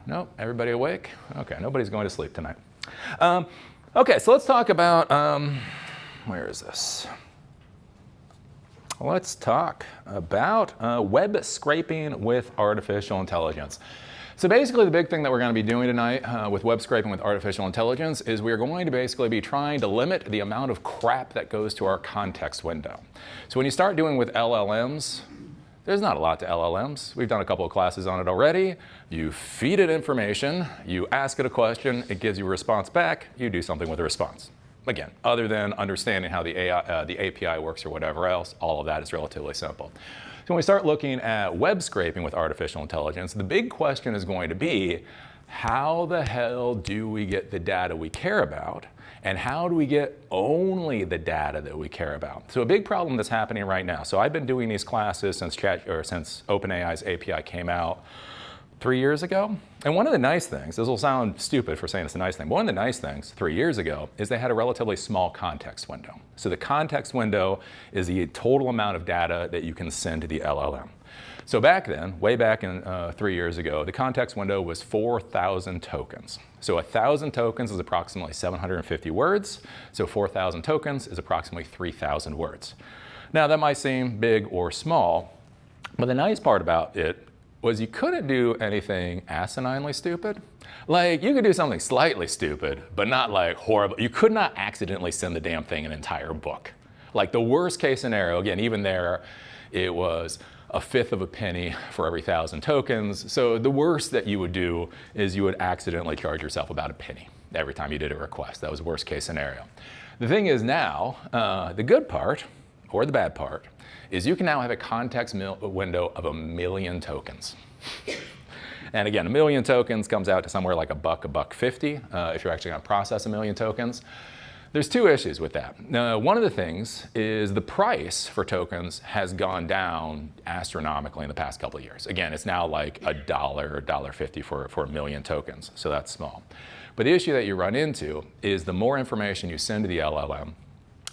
Nope, everybody awake? Okay, nobody's going to sleep tonight. Okay, so let's talk about, where is this? Let's talk about web scraping with artificial intelligence. So basically the big thing that we're going to be doing tonight with web scraping with artificial intelligence is we're going to basically be trying to limit the amount of crap that goes to our context window. So when you start doing with LLMs, there's not a lot to LLMs. We've done a couple of classes on it already. You feed it information, you ask it a question, it gives you a response back, you do something with the response. Again, other than understanding how the API works or whatever else, all of that is relatively simple. So when we start looking at web scraping with artificial intelligence, the big question is going to be, how the hell do we get the data we care about? And how do we get only the data that we care about? So a big problem that's happening right now. So I've been doing these classes since OpenAI's API came out 3 years ago. And one of the nice things, this will sound stupid for saying it's a nice thing, but one of the nice things 3 years ago is they had a relatively small context window. So the context window is the total amount of data that you can send to the LLM. So back then, way back in 3 years ago, the context window was 4,000 tokens. So 1,000 tokens is approximately 750 words. So 4,000 tokens is approximately 3,000 words. Now that might seem big or small, but the nice part about it was you couldn't do anything asininely stupid. Like, you could do something slightly stupid, but not like horrible. You could not accidentally send the damn thing an entire book. Like the worst case scenario, again, even there, it was 1/5 of a penny for every 1,000 tokens. So the worst that you would do is you would accidentally charge yourself about a penny every time you did a request. That was the worst case scenario. The thing is now, the good part, or the bad part, is you can now have a context window of 1,000,000 tokens. And again, 1,000,000 tokens comes out to somewhere like $1.50 if you're actually going to process 1,000,000 tokens. There's two issues with that. One of the things is the price for tokens has gone down astronomically in the past couple of years. Again, it's now like $1 or $1.50 for 1,000,000 tokens, so that's small. But the issue that you run into is the more information you send to the LLM,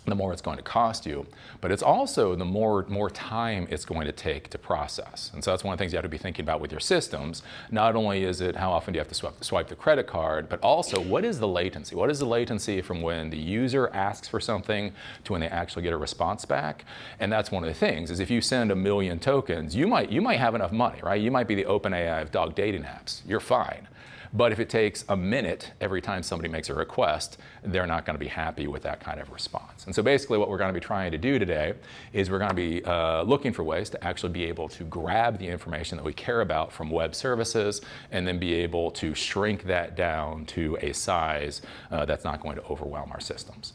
the more it's going to cost you, but it's also the more time it's going to take to process. And so that's one of the things you have to be thinking about with your systems. Not only is it how often do you have to swipe the credit card, but also what is the latency? What is the latency from when the user asks for something to when they actually get a response back? And that's one of the things, is if you send 1,000,000 tokens, you might have enough money, right? You might be the OpenAI of dog dating apps. You're fine. But if it takes a minute every time somebody makes a request, they're not going to be happy with that kind of response. And so basically what we're going to be trying to do today is we're going to be looking for ways to actually be able to grab the information that we care about from web services and then be able to shrink that down to a size that's not going to overwhelm our systems.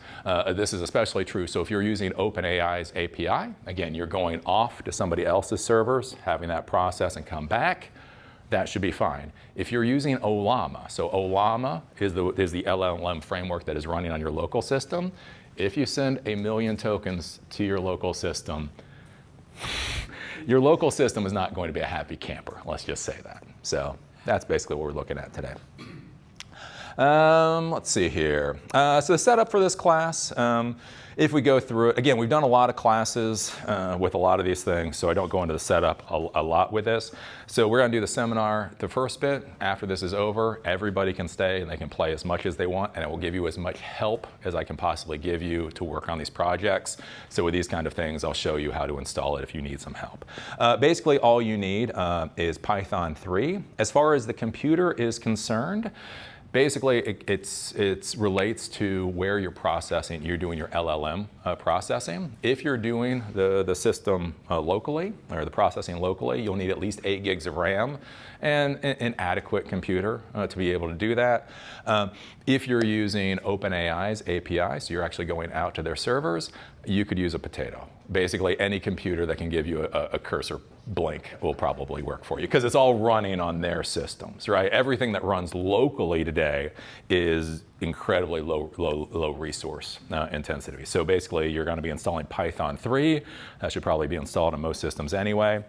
This is especially true. So if you're using OpenAI's API, again, you're going off to somebody else's servers, having that process and come back, that should be fine. If you're using Ollama, so Ollama is the LLM framework that is running on your local system. If you send 1,000,000 tokens to your local system, your local system is not going to be a happy camper, let's just say that. So that's basically what we're looking at today. Let's see here. So the setup for this class, if we go through it, again, we've done a lot of classes with a lot of these things, so I don't go into the setup a lot with this. So we're going to do the seminar, the first bit. After this is over, everybody can stay and they can play as much as they want, and it will give you as much help as I can possibly give you to work on these projects. So with these kind of things, I'll show you how to install it if you need some help. Basically, all you need is Python 3. As far as the computer is concerned, basically, it relates to where you're processing, you're doing your LLM processing. If you're doing the system locally, or the processing locally, you'll need at least 8 gigs of RAM and an adequate computer to be able to do that. If you're using OpenAI's API, so you're actually going out to their servers, you could use a potato. Basically, any computer that can give you a cursor blink will probably work for you, because it's all running on their systems, right? Everything that runs locally today is incredibly low resource intensity. So basically, you're going to be installing Python 3. That should probably be installed on most systems anyway.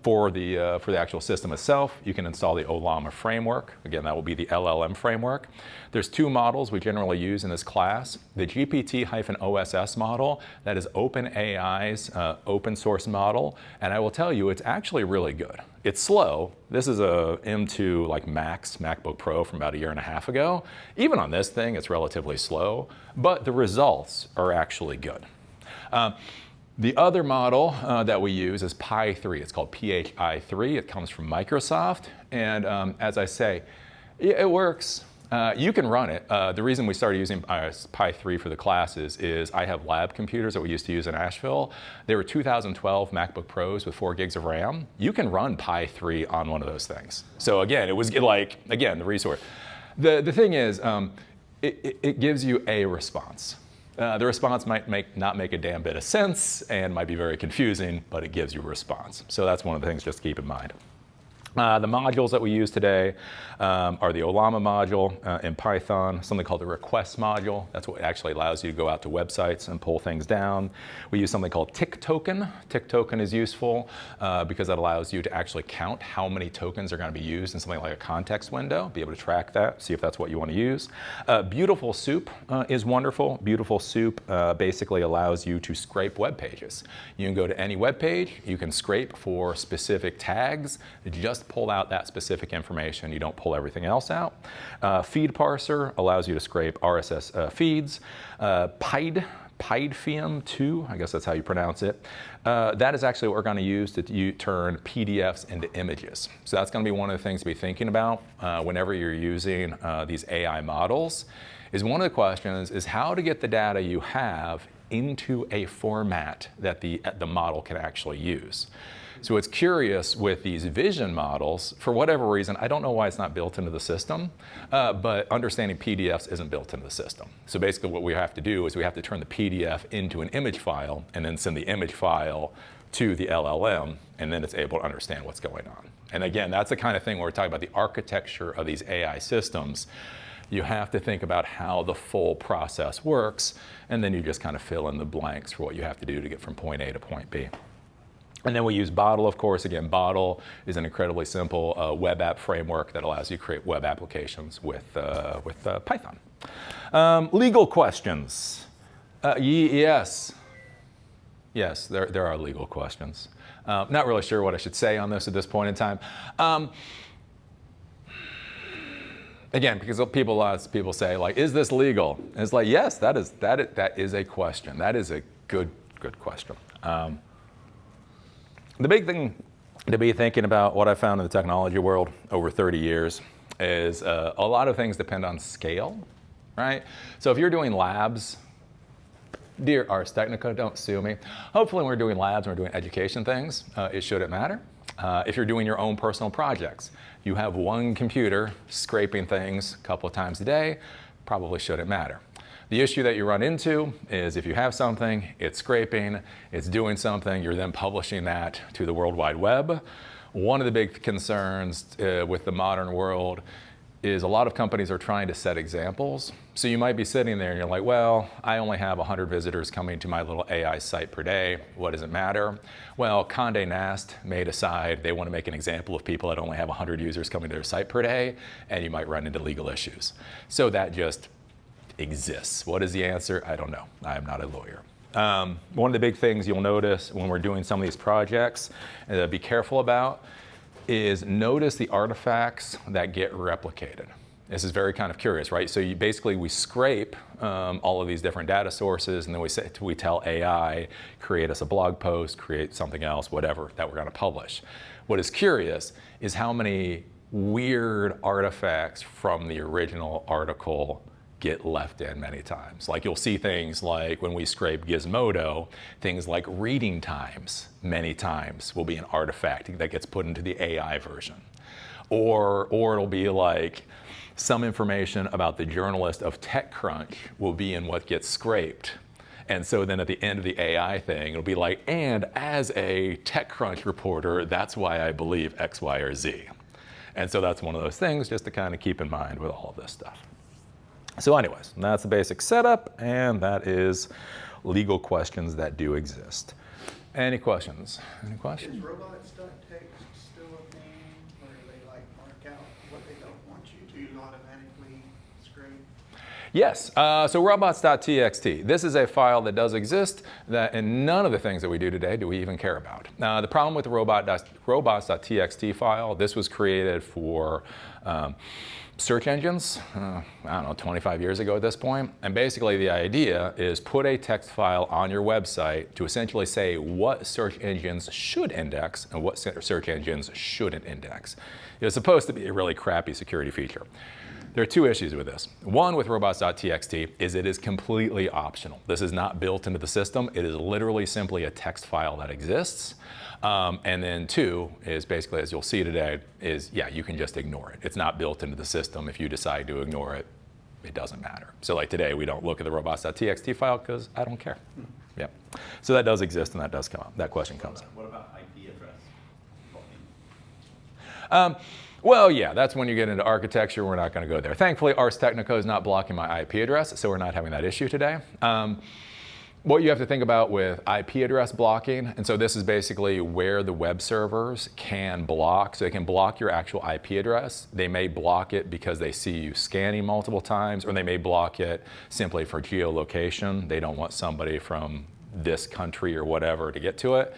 For the actual system itself, you can install the Ollama framework. Again, that will be the LLM framework. There's 2 models we generally use in this class. The GPT-OSS model, that is OpenAI's open source model, and I will tell you, it's actually really good. It's slow. This is a M2 like Max MacBook Pro from about a year and a half ago. Even on this thing, it's relatively slow, but the results are actually good. The other model that we use is Pi 3. It's called PHI3. It comes from Microsoft. And as I say, it works. You can run it. The reason we started using Pi 3 for the classes is I have lab computers that we used to use in Asheville. They were 2012 MacBook Pros with 4 gigs of RAM. You can run Pi 3 on one of those things. So again, it was like, again, the resource. The thing is, it gives you a response. The response might not make a damn bit of sense and might be very confusing, but it gives you a response. So that's one of the things just to keep in mind. The modules that we use today are the Olama module in Python, something called the request module. That's what actually allows you to go out to websites and pull things down. We use something called tick token. Tick token is useful because it allows you to actually count how many tokens are going to be used in something like a context window, be able to track that, see if that's what you want to use. BeautifulSoup is wonderful. BeautifulSoup basically allows you to scrape web pages. You can go to any web page, you can scrape for specific tags, just pull out that specific information. You don't pull everything else out. FeedParser allows you to scrape RSS feeds. PyDFium2, I guess that's how you pronounce it. That is actually what we're going to use to turn PDFs into images. So that's going to be one of the things to be thinking about whenever you're using these AI models. Is one of the questions is how to get the data you have into a format that the model can actually use. So it's curious with these vision models, for whatever reason, I don't know why it's not built into the system, but understanding PDFs isn't built into the system. So basically what we have to do is we have to turn the PDF into an image file and then send the image file to the LLM, and then it's able to understand what's going on. And again, that's the kind of thing where we're talking about the architecture of these AI systems. You have to think about how the full process works, and then you just kind of fill in the blanks for what you have to do to get from point A to point B. And then we use Bottle, of course. Again, Bottle is an incredibly simple web app framework that allows you to create web applications with Python. Legal questions. Yes, there are legal questions. Not really sure what I should say on this at this point in time. Again, because lots of people say, like, is this legal? And it's like, yes, that is a question. That is a good question. The big thing to be thinking about, what I found in the technology world over 30 years, is a lot of things depend on scale, right? So if you're doing labs, dear Ars Technica, don't sue me. Hopefully when we're doing labs and we're doing education things, it shouldn't matter. If you're doing your own personal projects, you have one computer scraping things a couple of times a day, probably shouldn't matter. The issue that you run into is if you have something, it's scraping, it's doing something, you're then publishing that to the World Wide Web. One of the big concerns with the modern world is a lot of companies are trying to set examples. So you might be sitting there and you're like, well, I only have 100 visitors coming to my little AI site per day. What does it matter? Well, Condé Nast may decide they want to make an example of people that only have 100 users coming to their site per day, and you might run into legal issues. So that just exists. What is the answer? I don't know. I am not a lawyer. One of the big things you'll notice when we're doing some of these projects, be careful about, is notice the artifacts that get replicated. This is very kind of curious, right? So we scrape all of these different data sources, and then we tell AI, create us a blog post, create something else, whatever, that we're going to publish. What is curious is how many weird artifacts from the original article get left in many times. Like you'll see things like when we scrape Gizmodo, things like reading times many times will be an artifact that gets put into the AI version. Or it'll be like some information about the journalist of TechCrunch will be in what gets scraped. And so then at the end of the AI thing, it'll be like, and as a TechCrunch reporter, that's why I believe X, Y, or Z. And so that's one of those things just to kind of keep in mind with all of this stuff. So anyways, that's the basic setup, and that is legal questions that do exist. Any questions? Any questions? Is Robots.txt still a thing where they like mark out what they don't want you to automatically scrape? Yes, so Robots.txt. This is a file that does exist, and none of the things that we do today do we even care about. The problem with the Robots.txt file, this was created for search engines, I don't know, 25 years ago at this point. And basically the idea is put a text file on your website to essentially say what search engines should index and what search engines shouldn't index. It's supposed to be a really crappy security feature. There are two issues with this. One with robots.txt is it is completely optional. This is not built into the system. It is literally simply a text file that exists. And then two is basically, as you'll see today, is yeah, you can just ignore it. It's not built into the system. If you decide to ignore it, it doesn't matter. So like today, we don't look at the robots.txt file because I don't care. Yeah. So that does exist and that does come up. That question comes up. What about IP address blocking? Well, yeah, that's when you get into architecture. We're not going to go there. Thankfully, Ars Technica is not blocking my IP address, so we're not having that issue today. What you have to think about with IP address blocking, and so this is basically where the web servers can block. So they can block your actual IP address. They may block it because they see you scanning multiple times, or they may block it simply for geolocation. They don't want somebody from this country or whatever to get to it.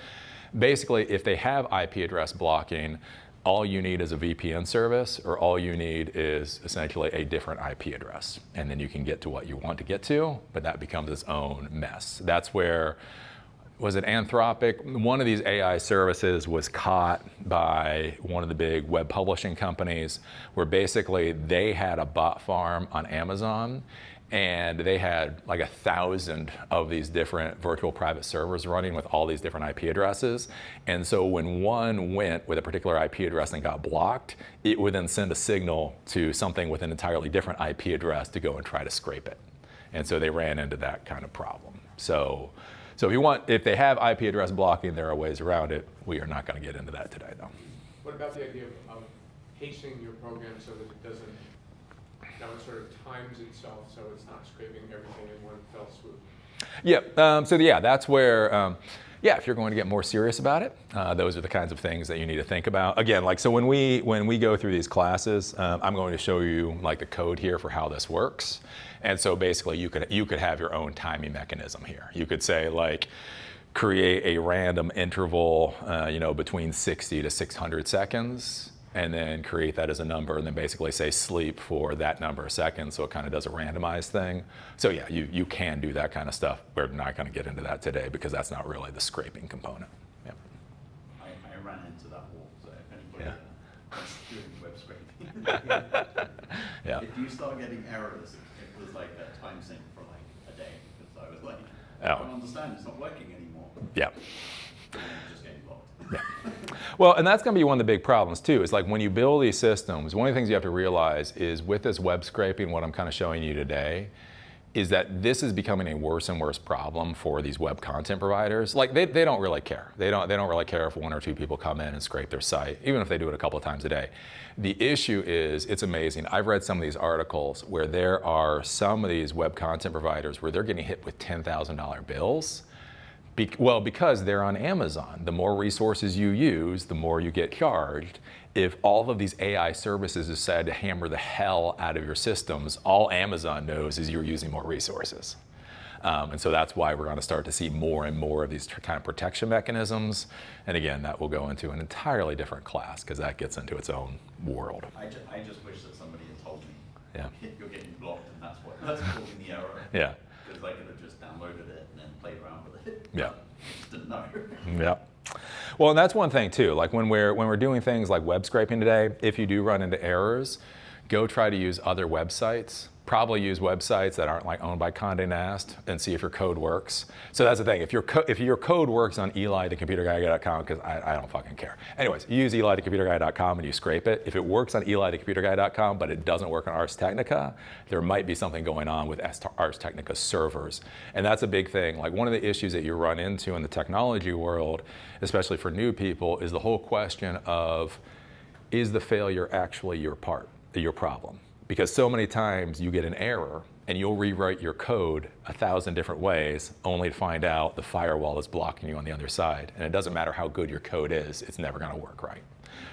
Basically, if they have IP address blocking, all you need is a VPN service, or all you need is essentially a different IP address. And then you can get to what you want to get to, but that becomes its own mess. That's where, was it Anthropic? One of these AI services was caught by one of the big web publishing companies where basically they had a bot farm on Amazon, and they had like 1,000 of these different virtual private servers running with all these different IP addresses. And so when one went with a particular IP address and got blocked, it would then send a signal to something with an entirely different IP address to go and try to scrape it. And so they ran into that kind of problem. So if they have IP address blocking, there are ways around it. We are not going to get into that today, though. What about the idea of pacing your program so that it doesn't, now it sort of times itself so it's not scraping everything in one fell swoop? Yeah, so yeah, that's where, yeah, if you're going to get more serious about it, those are the kinds of things that you need to think about. Again, like, so when we go through these classes, I'm going to show you like the code here for how this works. And so basically you could have your own timing mechanism here. You could say like, create a random interval, between 60 to 600 seconds, and then create that as a number, and then basically say sleep for that number of seconds, so it kind of does a randomized thing. So yeah, you can do that kind of stuff. We're not going to get into that today because that's not really the scraping component. Yeah. I ran into that wall, so if anybody is doing web scraping, Yeah. if you start getting errors, it was like a time sink for like a day, because I was like, Oh. I don't understand, it's not working anymore. Yeah. And then just getting blocked. Yeah. Well, and that's going to be one of the big problems too. Is like when you build these systems, one of the things you have to realize is with this web scraping, what I'm kind of showing you today, is that this is becoming a worse and worse problem for these web content providers. Like they don't really care. They don't really care if one or two people come in and scrape their site, even if they do it a couple of times a day. The issue is, it's amazing. I've read some of these articles where there are some of these web content providers where they're getting hit with $10,000 bills. Well, because they're on Amazon. The more resources you use, the more you get charged. If all of these AI services decide to hammer the hell out of your systems, all Amazon knows is you're using more resources. And so that's why we're going to start to see more and more of these kind of protection mechanisms. And again, that will go into an entirely different class because that gets into its own world. I just wish that somebody had told me, Yeah. you're getting blocked, and that's causing the error. Yeah. Because I could have just downloaded it and then played around with it. Yeah. I just didn't know. Yeah. Well, and that's one thing too. Like when we're doing things like web scraping today, if you do run into errors, go try to use other websites. Probably use websites that aren't like owned by Condé Nast and see if your code works. So that's the thing. If your code works on eli.thecomputerguy.com, because I don't fucking care. Anyways, you use eli.thecomputerguy.com and you scrape it. If it works on eli.thecomputerguy.com, but it doesn't work on Ars Technica, there might be something going on with Ars Technica servers. And that's a big thing. Like one of the issues that you run into in the technology world, especially for new people, is the whole question of, is the failure actually your problem? Because so many times you get an error and you'll rewrite your code 1,000 different ways only to find out the firewall is blocking you on the other side. And it doesn't matter how good your code is, it's never going to work right.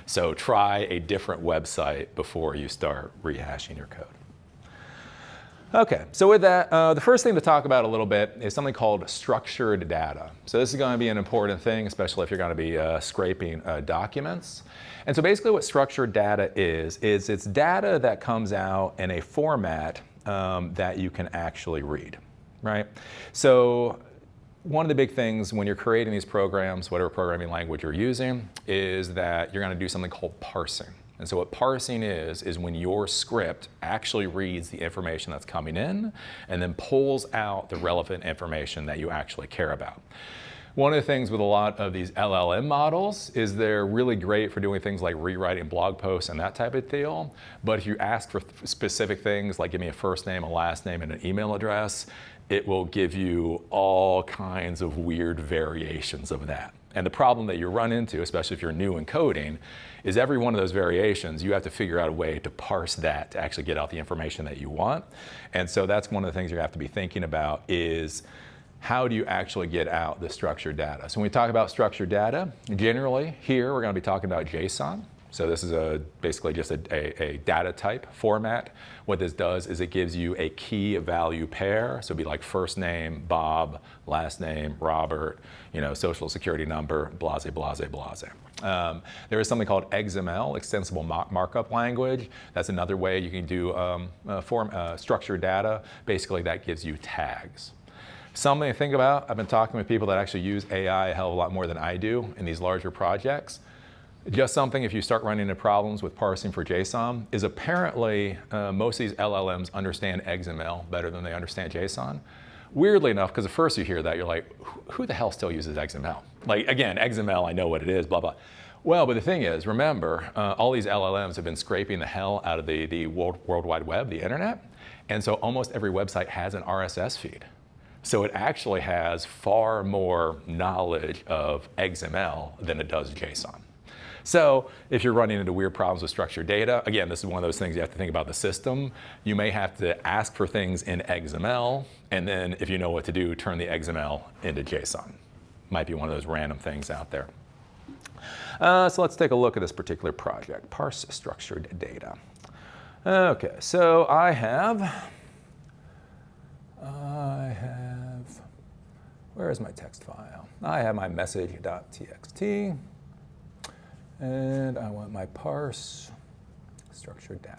So try a different website before you start rehashing your code. Okay, so with that, the first thing to talk about a little bit is something called structured data. So this is going to be an important thing, especially if you're going to be scraping documents. And so basically what structured data is it's data that comes out in a format that you can actually read, right? So one of the big things when you're creating these programs, whatever programming language you're using, is that you're going to do something called parsing. And so what parsing is when your script actually reads the information that's coming in and then pulls out the relevant information that you actually care about. One of the things with a lot of these LLM models is they're really great for doing things like rewriting blog posts and that type of deal. But if you ask for specific things like give me a first name, a last name, and an email address, it will give you all kinds of weird variations of that. And the problem that you run into, especially if you're new in coding, is every one of those variations, you have to figure out a way to parse that to actually get out the information that you want. And so that's one of the things you have to be thinking about is how do you actually get out the structured data? So when we talk about structured data, generally here we're going to be talking about JSON. So this is basically just a data type format. What this does is it gives you a key value pair. So it'd be like first name, Bob, last name, Robert, social security number, blase, blase, blase. There is something called XML, extensible markup language. That's another way you can do structured data. Basically that gives you tags. Something to think about, I've been talking with people that actually use AI a hell of a lot more than I do in these larger projects. Just something, if you start running into problems with parsing for JSON, is apparently most of these LLMs understand XML better than they understand JSON. Weirdly enough, because at first you hear that, you're like, who the hell still uses XML? Like, again, XML, I know what it is, blah, blah. Well, but the thing is, remember, all these LLMs have been scraping the hell out of the World Wide Web, the internet, and so almost every website has an RSS feed. So it actually has far more knowledge of XML than it does JSON. So if you're running into weird problems with structured data, again, this is one of those things you have to think about the system. You may have to ask for things in XML, and then if you know what to do, turn the XML into JSON. Might be one of those random things out there. So let's take a look at this particular project, parse structured data. Okay, so I have, where is my text file? I have my message.txt, and I want my parse structured data.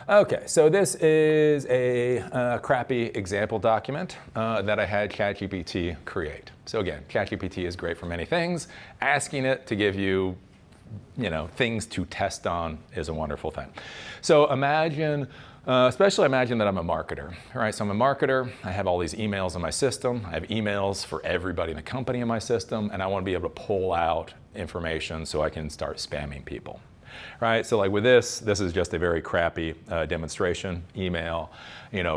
Okay, so this is a crappy example document that I had ChatGPT create. So again, ChatGPT is great for many things. Asking it to give you, things to test on is a wonderful thing. So imagine, especially imagine that I'm a marketer, right? So I'm a marketer, I have all these emails in my system, I have emails for everybody in the company in my system, and I want to be able to pull out information so I can start spamming people, right? So like with this is just a very crappy demonstration email,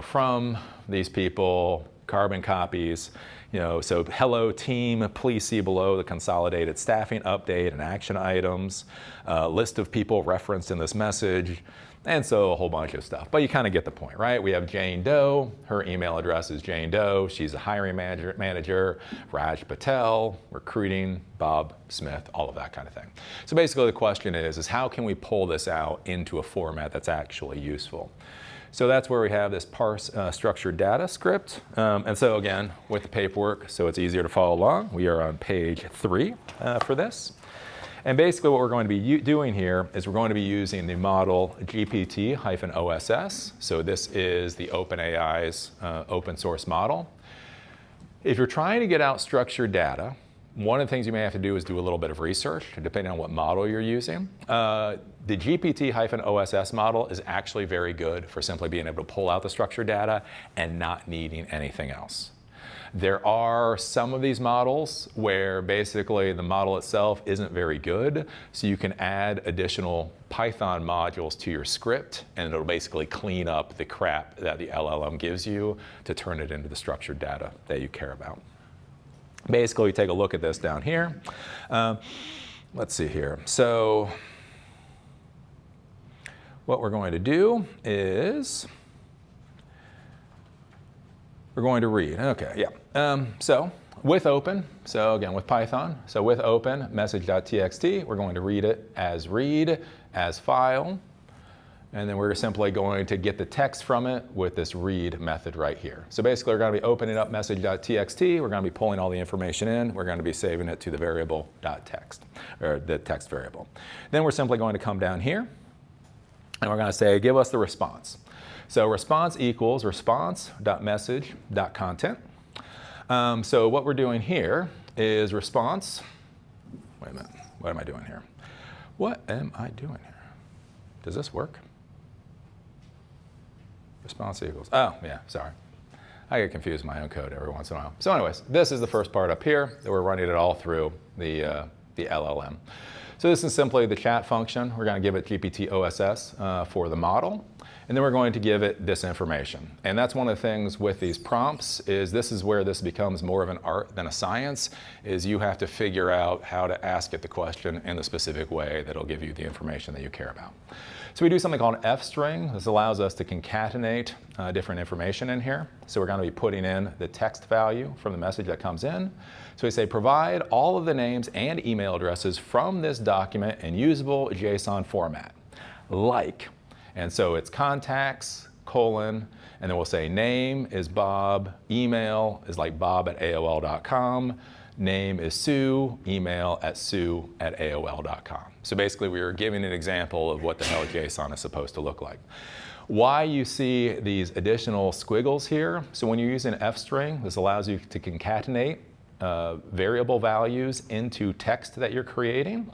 from these people, carbon copies, so hello team, please see below the consolidated staffing update and action items, list of people referenced in this message, and so a whole bunch of stuff. But you kind of get the point, right? We have Jane Doe, her email address is Jane Doe, she's a hiring manager, Raj Patel, recruiting, Bob Smith, all of that kind of thing. So basically the question is how can we pull this out into a format that's actually useful? So that's where we have this parse structured data script. And so again, with the paperwork, so it's easier to follow along, we are on page 3 for this. And basically what we're going to be doing here is we're going to be using the model GPT-OSS. So this is the OpenAI's open source model. If you're trying to get out structured data, one of the things you may have to do is do a little bit of research, depending on what model you're using. The GPT-OSS model is actually very good for simply being able to pull out the structured data and not needing anything else. There are some of these models where basically the model itself isn't very good, so you can add additional Python modules to your script, and it'll basically clean up the crap that the LLM gives you to turn it into the structured data that you care about. Basically, take a look at this down here. Let's see here. So what we're going to do is we're going to read. Okay, yeah. So with open, so again with Python, so with open message.txt, we're going to read it as read, as file. And then we're simply going to get the text from it with this read method right here. So basically we're going to be opening up message.txt, we're going to be pulling all the information in, we're going to be saving it to the variable.text, or the text variable. Then we're simply going to come down here, and we're going to say, give us the response. So response equals response.message.content. So what we're doing here is response, wait a minute, what am I doing here? What am I doing here? Does this work? Response equals, oh yeah, sorry. I get confused with my own code every once in a while. So anyways, this is the first part up here that we're running it all through the LLM. So this is simply the chat function. We're going to give it GPT OSS for the model. And then we're going to give it this information. And that's one of the things with these prompts is this is where this becomes more of an art than a science, is you have to figure out how to ask it the question in the specific way that'll give you the information that you care about. So we do something called an f-string. This allows us to concatenate different information in here. So we're going to be putting in the text value from the message that comes in. So we say provide all of the names and email addresses from this document in usable JSON format, like. And so it's contacts, colon, and then we'll say name is Bob, email is like bob@aol.com, name is Sue, email at sue@aol.com. So basically we are giving an example of what the hell JSON is supposed to look like. Why you see these additional squiggles here, so when you're using f-string, this allows you to concatenate variable values into text that you're creating.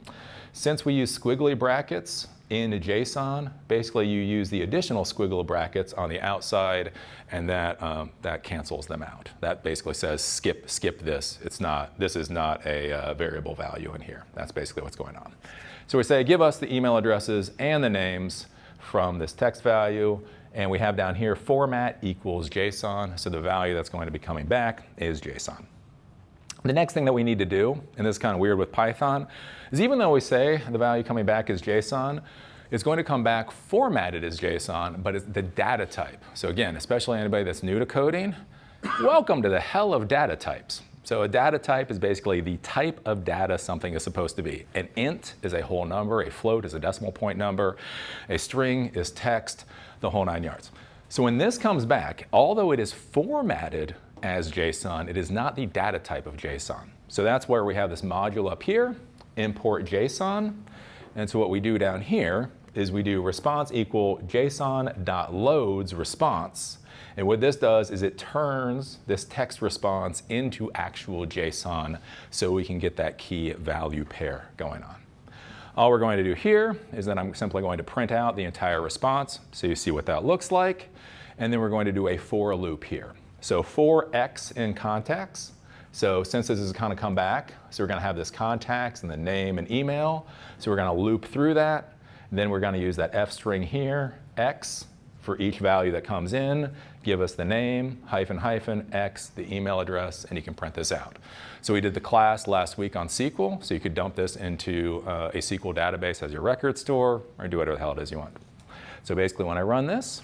Since we use squiggly brackets in JSON, basically you use the additional squiggle brackets on the outside, and that cancels them out. That basically says skip this. This is not a variable value in here. That's basically what's going on. So we say give us the email addresses and the names from this text value, and we have down here format equals JSON, so the value that's going to be coming back is JSON. The next thing that we need to do, and this is kind of weird with Python, is even though we say the value coming back is JSON, it's going to come back formatted as JSON, but it's the data type. So again, especially anybody that's new to coding, welcome to the hell of data types. So a data type is basically the type of data something is supposed to be. An int is a whole number, a float is a decimal point number, a string is text, the whole 9 yards. So when this comes back, although it is formatted as JSON, it is not the data type of JSON. So that's where we have this module up here, import JSON. And so what we do down here is we do response equal JSON.loads response. And what this does is it turns this text response into actual JSON so we can get that key value pair going on. All we're going to do here is that I'm simply going to print out the entire response so you see what that looks like. And then we're going to do a for loop here. So for x in contacts, so since this is going to come back, so we're going to have this contacts and the name and email. So we're going to loop through that. Then we're going to use that f string here, x, for each value that comes in, give us the name, hyphen, hyphen, x, the email address, and you can print this out. So we did the class last week on SQL, so you could dump this into a SQL database as your record store, or do whatever the hell it is you want. So basically when I run this,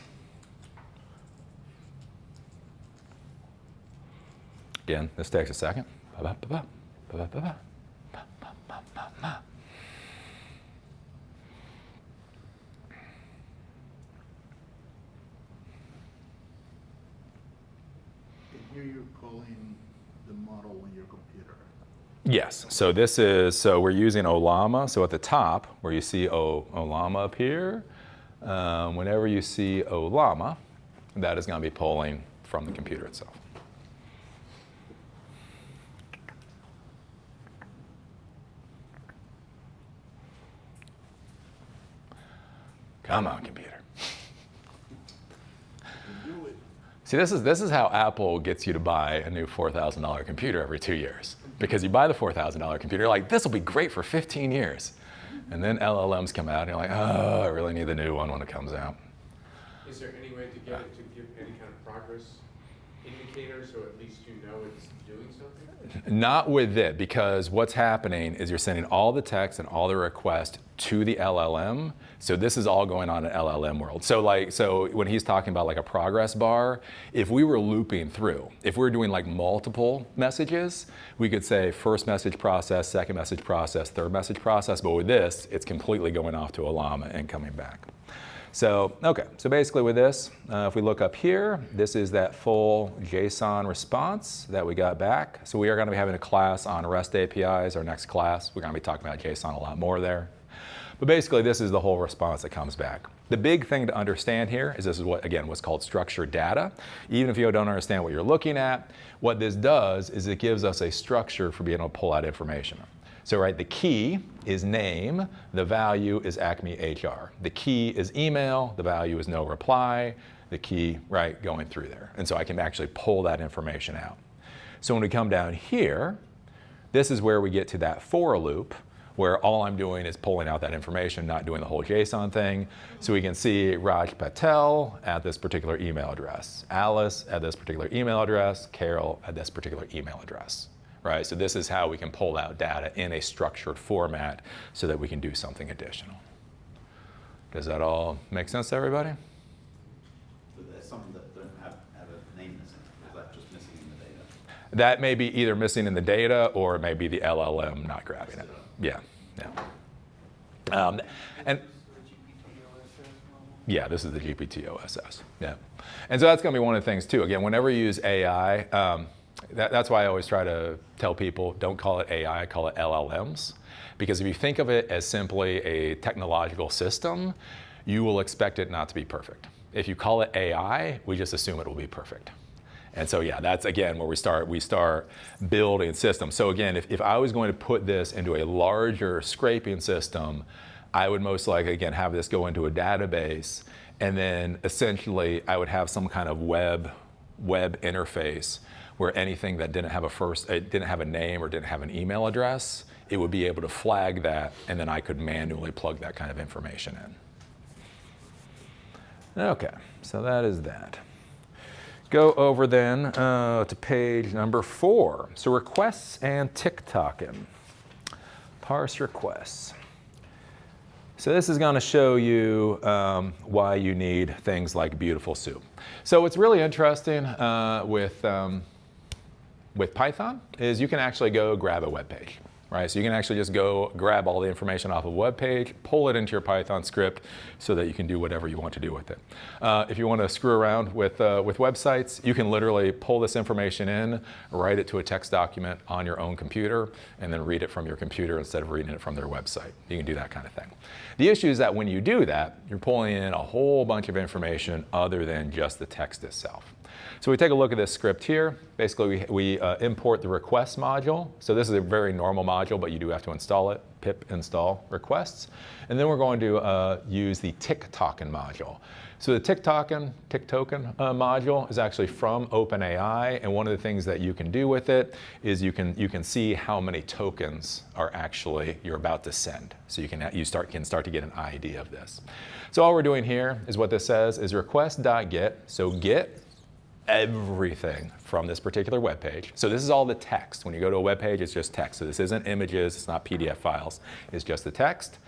again, this takes a second. Here you're calling the model on your computer. Yes, so this is, so we're using Ollama. So at the top, where you see Ollama up here, whenever you see Ollama, that is going to be pulling from the computer itself. Come on, computer. See, this is how Apple gets you to buy a new $4,000 computer every 2 years. Because you buy the $4,000 computer, you're like, this will be great for 15 years. And then LLMs come out, and you're like, oh, I really need the new one when it comes out. Is there any way to get it to give any kind of progress indicator so at least you know it's doing something? Not with it, because what's happening is you're sending all the text and all the requests to the LLM. So this is all going on in LLM world. So when he's talking about like a progress bar, if we were looping through, if we were doing like multiple messages, we could say first message process, second message process, third message process. But with this, it's completely going off to Ollama and coming back. So, okay, so basically with this, if we look up here, this is that full JSON response that we got back. So we are going to be having a class on REST APIs, our next class. We're going to be talking about JSON a lot more there. But basically, this is the whole response that comes back. The big thing to understand here is this is what, again, what's called structured data. Even if you don't understand what you're looking at, what this does is it gives us a structure for being able to pull out information. So, right, the key is name, the value is Acme HR. The key is email, the value is no reply, the key, right, going through there. And so I can actually pull that information out. So when we come down here, this is where we get to that for loop, where all I'm doing is pulling out that information, not doing the whole JSON thing. So we can see Raj Patel at this particular email address, Alice at this particular email address, Carol at this particular email address. Right, so this is how we can pull out data in a structured format so that we can do something additional. Does that all make sense to everybody? So there's some that don't have a name missing. Is that just missing in the data? That may be either missing in the data or it may be the LLM not grabbing it. Yeah, yeah. And yeah, this is the GPT-OSS. Yeah, and so that's going to be one of the things too. Again, whenever you use AI. That's why I always try to tell people, don't call it AI, call it LLMs. Because if you think of it as simply a technological system, you will expect it not to be perfect. If you call it AI, we just assume it will be perfect. And so yeah, that's again where we start building systems. So again, if I was going to put this into a larger scraping system, I would most likely, again, have this go into a database, and then essentially I would have some kind of web interface where anything that didn't have a name or didn't have an email address, it would be able to flag that, and then I could manually plug that kind of information in. Okay, so that is that. Go over then to page number 4. So requests and TikToking. Parse requests. So this is going to show you why you need things like BeautifulSoup. So what's really interesting with Python is you can actually go grab a web page, right? So you can actually just go grab all the information off of a web page, pull it into your Python script so that you can do whatever you want to do with it. If you want to screw around with websites, you can literally pull this information in, write it to a text document on your own computer, and then read it from your computer instead of reading it from their website. You can do that kind of thing. The issue is that when you do that, you're pulling in a whole bunch of information other than just the text itself. So we take a look at this script here. Basically, we import the request module. So this is a very normal module, but you do have to install it, pip install requests. And then we're going to use the TikToken module. So the TikToken module is actually from OpenAI, and one of the things that you can do with it is you can see how many tokens are actually you're about to send. So you can start to get an idea of this. So all we're doing here is what this says is request.get. So get everything from this particular web page. So this is all the text. When you go to a web page, it's just text. So this isn't images, it's not PDF files, it's just the text.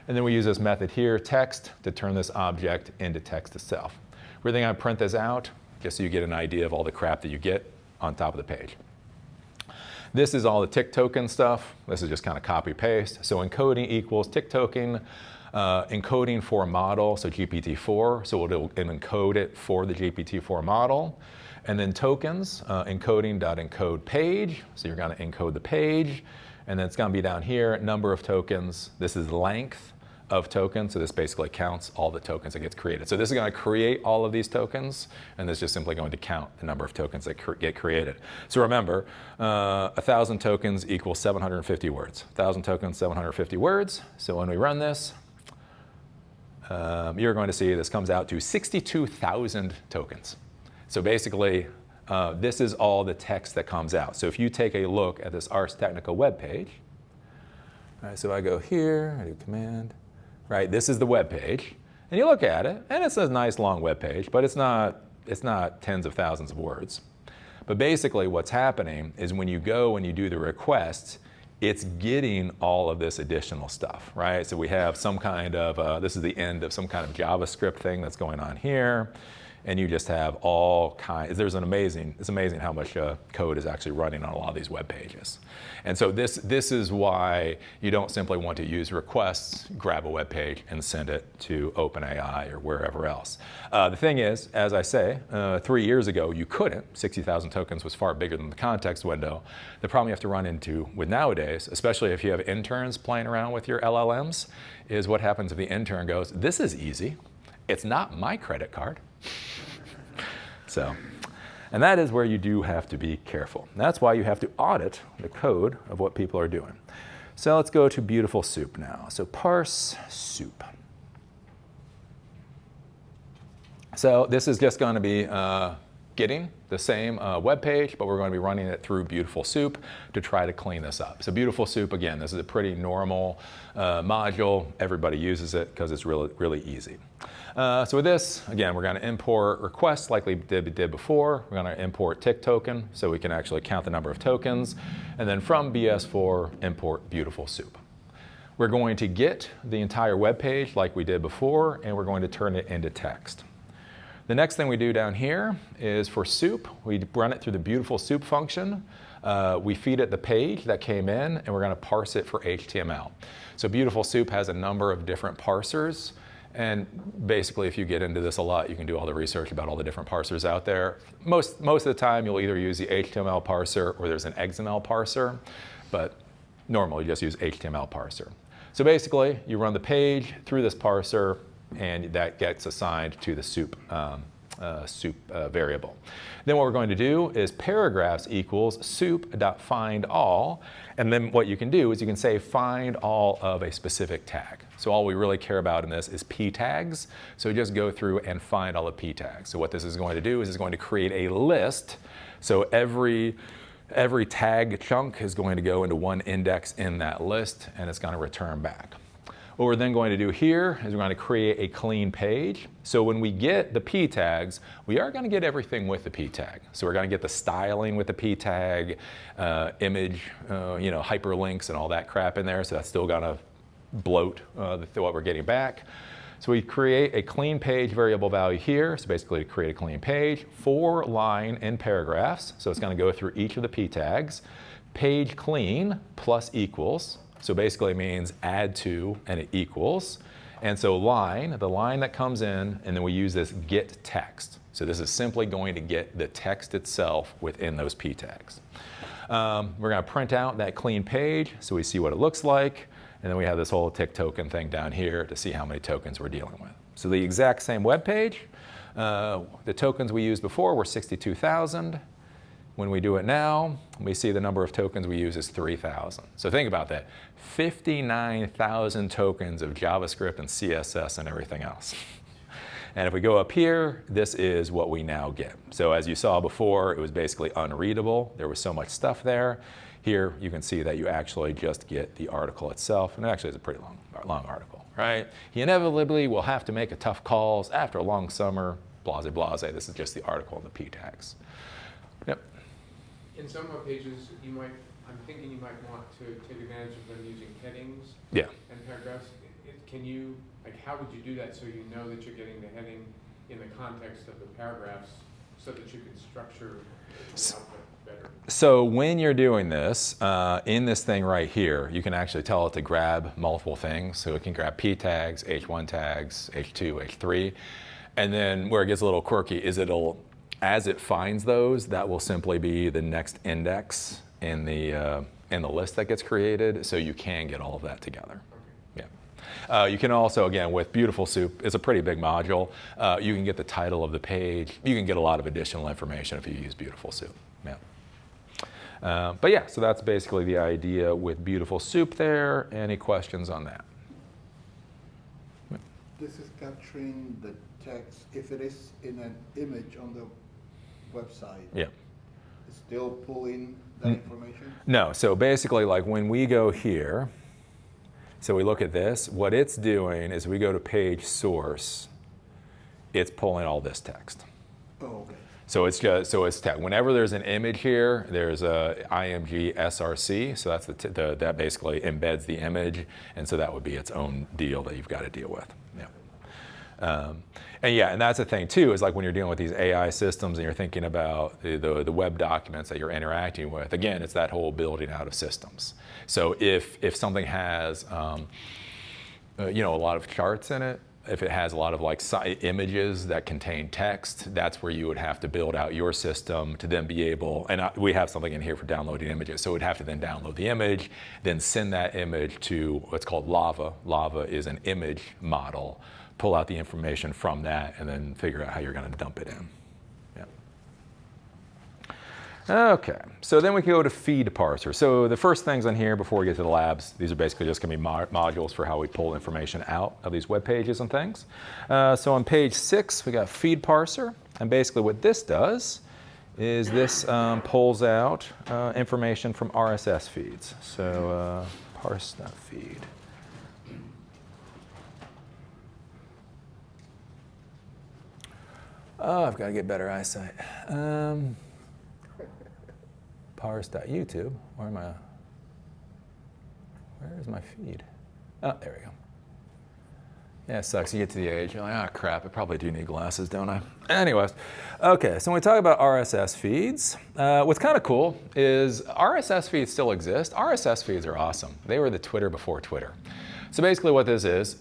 And then we use this method here, text, to turn this object into text itself. We're then going to print this out just so you get an idea of all the crap that you get on top of the page. This is all the TikToken stuff. This is just kind of copy paste. So encoding equals TikToken. Encoding for a model, so GPT-4, so it'll encode it for the GPT-4 model. And then tokens, encoding.encode page, so you're going to encode the page. And then it's going to be down here, number of tokens. This is length of tokens, so this basically counts all the tokens that gets created. So this is going to create all of these tokens, and this is just simply going to count the number of tokens that get created. So remember, 1,000 tokens equals 750 words. 1,000 tokens, 750 words. So when we run this, you're going to see this comes out to 62,000 tokens. So basically, this is all the text that comes out. So if you take a look at this Ars Technica web page, right, so I go here, I do command, right, this is the web page, and you look at it, and it's a nice long web page, but it's not tens of thousands of words. But basically what's happening is when you go and you do the requests, it's getting all of this additional stuff, right? So we have some kind of, this is the end of some kind of JavaScript thing that's going on here. and you just have all kinds. It's amazing how much code is actually running on a lot of these web pages. And so this is why you don't simply want to use requests, grab a web page, and send it to OpenAI or wherever else. The thing is, as I say, 3 years ago you couldn't. 60,000 tokens was far bigger than the context window. The problem you have to run into with nowadays, especially if you have interns playing around with your LLMs, is what happens if the intern goes, "This is easy. It's not my credit card." So. And that is where you do have to be careful. That's why you have to audit the code of what people are doing. So let's go to BeautifulSoup now. So parse soup. So this is just going to be getting the same web page, but we're going to be running it through BeautifulSoup to try to clean this up. So BeautifulSoup, again, this is a pretty normal module. Everybody uses it because it's really, really easy. So with this, again, we're going to import requests like we did before. We're going to import tick token so we can actually count the number of tokens. And then from BS4, import BeautifulSoup. We're going to get the entire web page like we did before, and we're going to turn it into text. The next thing we do down here is for soup, we run it through the BeautifulSoup function. We feed it the page that came in, and we're going to parse it for HTML. So BeautifulSoup has a number of different parsers. And basically, if you get into this a lot, you can do all the research about all the different parsers out there. Most of the time, you'll either use the HTML parser or there's an XML parser. But normally, you just use HTML parser. So basically, you run the page through this parser, and that gets assigned to the soup variable. Then what we're going to do is paragraphs equals soup.findAll, and then what you can do is you can say find all of a specific tag. So all we really care about in this is p tags. So just go through and find all the p tags. So what this is going to do is it's going to create a list. So every tag chunk is going to go into one index in that list, and it's going to return back. What we're then going to do here is we're going to create a clean page. So when we get the p tags, we are going to get everything with the p tag. So we're going to get the styling with the p tag, image, hyperlinks and all that crap in there. So that's still going to bloat what we're getting back. So we create a clean page variable value here. So basically to create a clean page, for line in paragraphs. So it's going to go through each of the p tags. Page clean plus equals. So basically it means add to and it equals. And so the line that comes in, and then we use this get text. So this is simply going to get the text itself within those p tags. We're going to print out that clean page so we see what it looks like. And then we have this whole tick token thing down here to see how many tokens we're dealing with. So the exact same web page. The tokens we used before were 62,000. When we do it now, we see the number of tokens we use is 3,000. So think about that. 59,000 tokens of JavaScript and CSS and everything else. And if we go up here, this is what we now get. So as you saw before, it was basically unreadable. There was so much stuff there. Here, you can see that you actually just get the article itself. And it actually is a pretty long article, right? He inevitably will have to make a tough calls after a long summer, blase, blase. This is just the article and the p tags. Yep. In some web pages, I'm thinking you might want to take advantage of them using headings and paragraphs. How would you do that so you know that you're getting the heading in the context of the paragraphs so that you can structure the output better? So when you're doing this, in this thing right here, you can actually tell it to grab multiple things. So it can grab p tags, h1 tags, h2, h3. And then where it gets a little quirky is as it finds those, that will simply be the next index in the list that gets created, so you can get all of that together. Yeah. You can also, again, with BeautifulSoup, it's a pretty big module. You can get the title of the page. You can get a lot of additional information if you use BeautifulSoup. Yeah. But yeah, so that's basically the idea with BeautifulSoup there. Any questions on that? This is capturing the text. If it is in an image on the website, yeah, it's still pulling that information? No, so basically like when we go here, so we look at this, what it's doing is we go to page source, it's pulling all this text. Oh, okay. So it's text. Whenever there's an image here, there's a img src, so that's that basically embeds the image, and so that would be its own deal that you've got to deal with. Yeah. And yeah, and that's the thing too, is like when you're dealing with these AI systems and you're thinking about the web documents that you're interacting with, again, it's that whole building out of systems. So if something has, you know, a lot of charts in it, if it has a lot of like images that contain text, that's where you would have to build out your system to then be able, and we have something in here for downloading images, so we'd have to then download the image, then send that image to what's called Lava. Lava is an image model. Pull out the information from that and then figure out how you're going to dump it in. Okay, so then we can go to FeedParser. So the first things on here before we get to the labs, these are basically just going to be modules for how we pull information out of these web pages and things. So on page 6, we got FeedParser, and basically what this does is this pulls out information from RSS feeds. So parse.feed. Oh, I've got to get better eyesight. Parse.youtube. Where am I? Where is my feed? Oh, there we go. Yeah, it sucks. You get to the age, you're like, oh crap, I probably do need glasses, don't I? Anyways, okay, so when we talk about RSS feeds, what's kind of cool is RSS feeds still exist. RSS feeds are awesome. They were the Twitter before Twitter. So basically what this is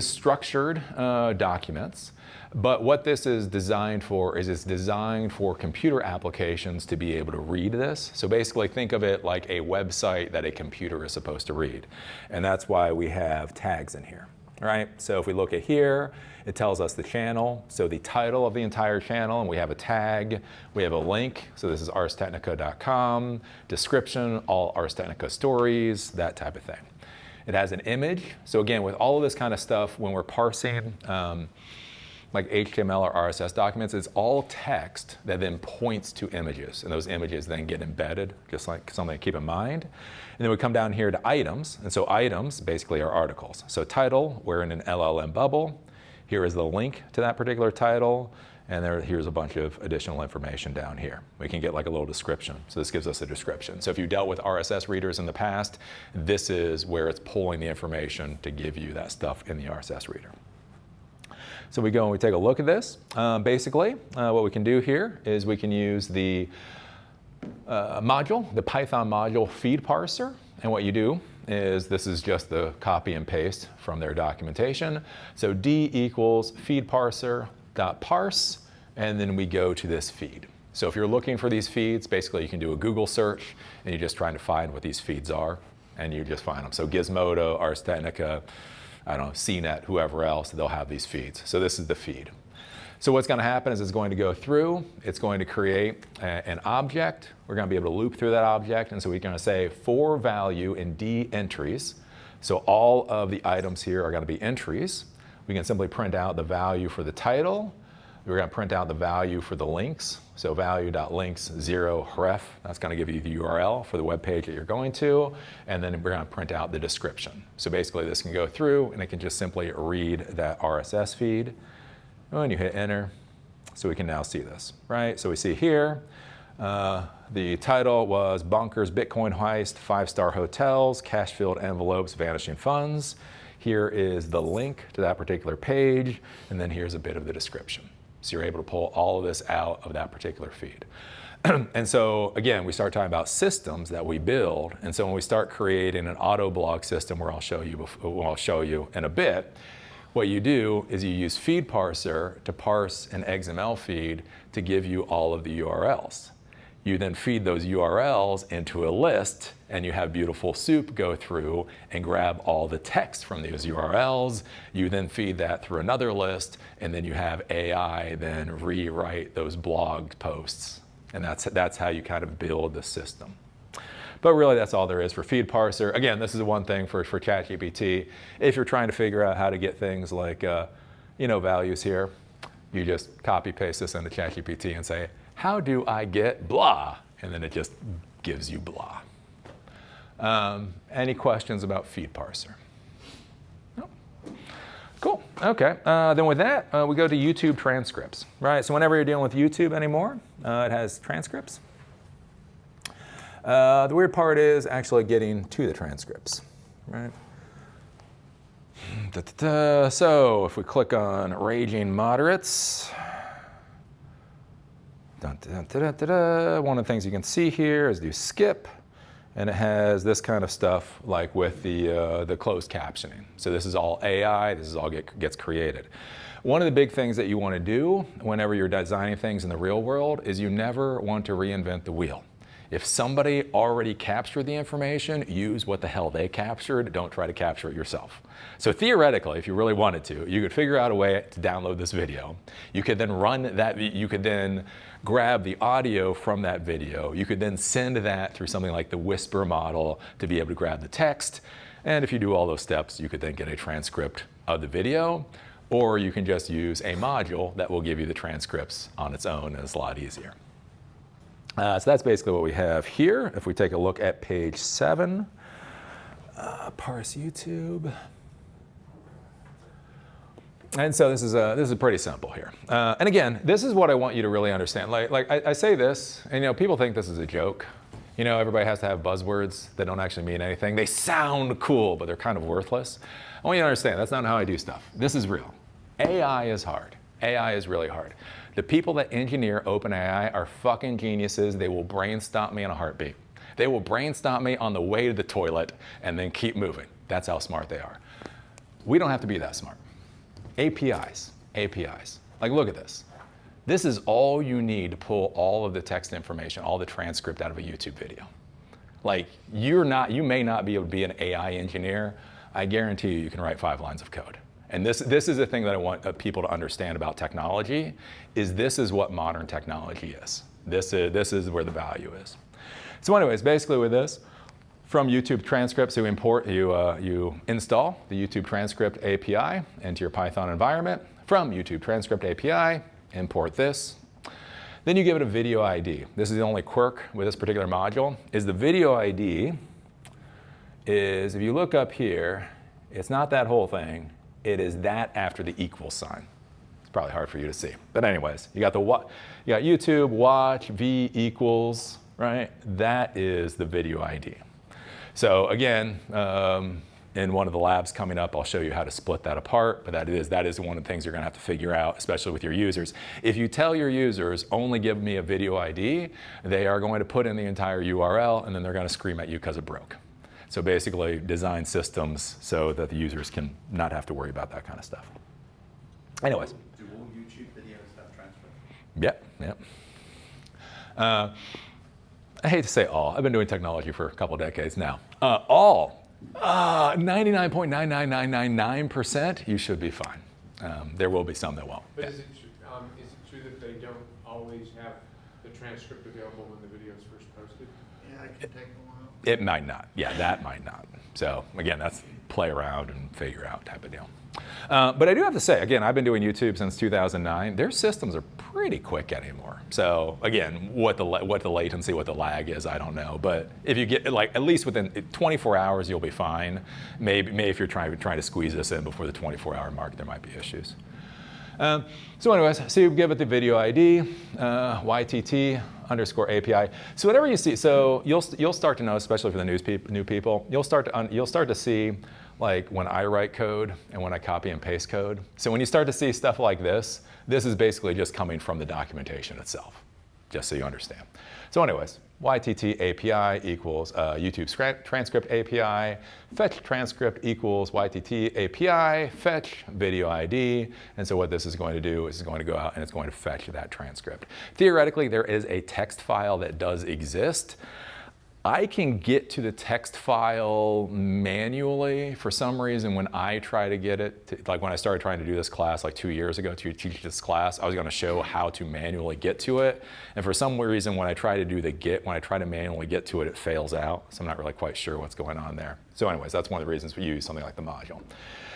structured documents. But what this is designed for is it's designed for computer applications to be able to read this. So basically think of it like a website that a computer is supposed to read. And that's why we have tags in here, right? So if we look at here, it tells us the channel, so the title of the entire channel, and we have a tag, we have a link, so this is arstechnica.com, description, all Ars Technica stories, that type of thing. It has an image, so again, with all of this kind of stuff, when we're parsing, like HTML or RSS documents, it's all text that then points to images, and those images then get embedded, just like something to keep in mind. And then we come down here to items, and so items basically are articles. So title, we're in an LLM bubble. Here is the link to that particular title, and here's a bunch of additional information down here. We can get like a little description. So this gives us a description. So if you dealt with RSS readers in the past, this is where it's pulling the information to give you that stuff in the RSS reader. So we go and we take a look at this. Basically, what we can do here is we can use the module, the Python module FeedParser. And what you do is this is just the copy and paste from their documentation. So D equals FeedParser.parse, and then we go to this feed. So if you're looking for these feeds, basically you can do a Google search, and you're just trying to find what these feeds are, and you just find them. So Gizmodo, Ars Technica, I don't know, CNET, whoever else, they'll have these feeds. So this is the feed. So what's going to happen is it's going to go through, it's going to create an object. We're going to be able to loop through that object, and so we're going to say for value in D entries. So all of the items here are going to be entries. We can simply print out the value for the title. We're going to print out the value for the links. So value.links 0 href, that's going to give you the URL for the web page that you're going to. And then we're going to print out the description. So basically this can go through and it can just simply read that RSS feed. And you hit enter, so we can now see this, right? So we see here, the title was Bonkers Bitcoin Heist, 5-star hotels, cash-filled envelopes, vanishing funds. Here is the link to that particular page, and then here's a bit of the description. So you're able to pull all of this out of that particular feed. And so again, we start talking about systems that we build. And so when we start creating an auto blog system, where I'll show you in a bit, what you do is you use FeedParser to parse an XML feed to give you all of the URLs. You then feed those URLs into a list, and you have BeautifulSoup go through and grab all the text from those URLs. You then feed that through another list, and then you have AI then rewrite those blog posts. And that's how you kind of build the system. But really, that's all there is for FeedParser. Again, this is one thing for ChatGPT. If you're trying to figure out how to get things like, values here, you just copy paste this into ChatGPT and say, how do I get blah? And then it just gives you blah. Any questions about FeedParser? No? Cool, okay. Then with that, we go to YouTube transcripts, right? So whenever you're dealing with YouTube anymore, it has transcripts. The weird part is actually getting to the transcripts, right? So if we click on Raging Moderates, one of the things you can see here is do skip, and it has this kind of stuff like with the closed captioning. So this is all AI, this is all gets created. One of the big things that you want to do whenever you're designing things in the real world is you never want to reinvent the wheel. If somebody already captured the information, use what the hell they captured. Don't try to capture it yourself. So theoretically, if you really wanted to, you could figure out a way to download this video. You could then run that, you could then grab the audio from that video. You could then send that through something like the Whisper model to be able to grab the text. And if you do all those steps, you could then get a transcript of the video, or you can just use a module that will give you the transcripts on its own, and it's a lot easier. So that's basically what we have here. If we take a look at page 7, parse YouTube. And so this is pretty simple here. And again, this is what I want you to really understand. Like I say this, and people think this is a joke. Everybody has to have buzzwords that don't actually mean anything. They sound cool, but they're kind of worthless. I want you to understand that's not how I do stuff. This is real. AI is hard. AI is really hard. The people that engineer OpenAI are fucking geniuses. They will brainstorm me in a heartbeat. They will brainstorm me on the way to the toilet and then keep moving. That's how smart they are. We don't have to be that smart. APIs. Like, look at this. This is all you need to pull all of the text information, all the transcript out of a YouTube video. Like, you may not be able to be an AI engineer. I guarantee you can write 5 lines of code. And this is the thing that I want people to understand about technology, is this is what modern technology is. This is where the value is. So anyways, basically with this, from YouTube transcripts, you install the YouTube transcript API into your Python environment. From YouTube transcript API, import this. Then you give it a video ID. This is the only quirk with this particular module, is the video ID is, if you look up here, it's not that whole thing. It is that after the equal sign. It's probably hard for you to see. But anyways, you got YouTube, watch, V equals, right? That is the video ID. So again, in one of the labs coming up, I'll show you how to split that apart, but that is one of the things you're gonna have to figure out, especially with your users. If you tell your users, only give me a video ID, they are going to put in the entire URL, and then they're gonna scream at you because it broke. So basically, design systems so that the users can not have to worry about that kind of stuff. Anyways. Do all YouTube videos have transcript? Yep. I hate to say all. I've been doing technology for a couple decades now. All. 99.99999%, you should be fine. There will be some that won't. But is it true that they don't always have the transcript available when the video is first posted? Yeah, it can take a while. It might not. Yeah, that might not. So again, that's play around and figure out type of deal. But I do have to say, again, I've been doing YouTube since 2009. Their systems are pretty quick anymore. So again, what the latency, what the lag is, I don't know. But if you get at least within 24 hours, you'll be fine. Maybe if you're trying to squeeze this in before the 24-hour mark, there might be issues. So anyways, so you give it the video ID, YTT_API. So whatever you see, so you'll start to know, especially for the new people, you'll start to see like when I write code and when I copy and paste code. So when you start to see stuff like this is basically just coming from the documentation itself, just so you understand. So anyways, YTT API equals YouTube transcript API, fetch transcript equals YTT API, fetch video ID. And so what this is going to do is it's going to go out and it's going to fetch that transcript. Theoretically, there is a text file that does exist. I can get to the text file manually. For some reason, when I try to get it, like when I started trying to do this class like 2 years ago to teach this class, I was gonna show how to manually get to it. And for some reason, when I try to do the get, when I try to manually get to it, it fails out. So I'm not really quite sure what's going on there. So anyways, that's one of the reasons we use something like the module.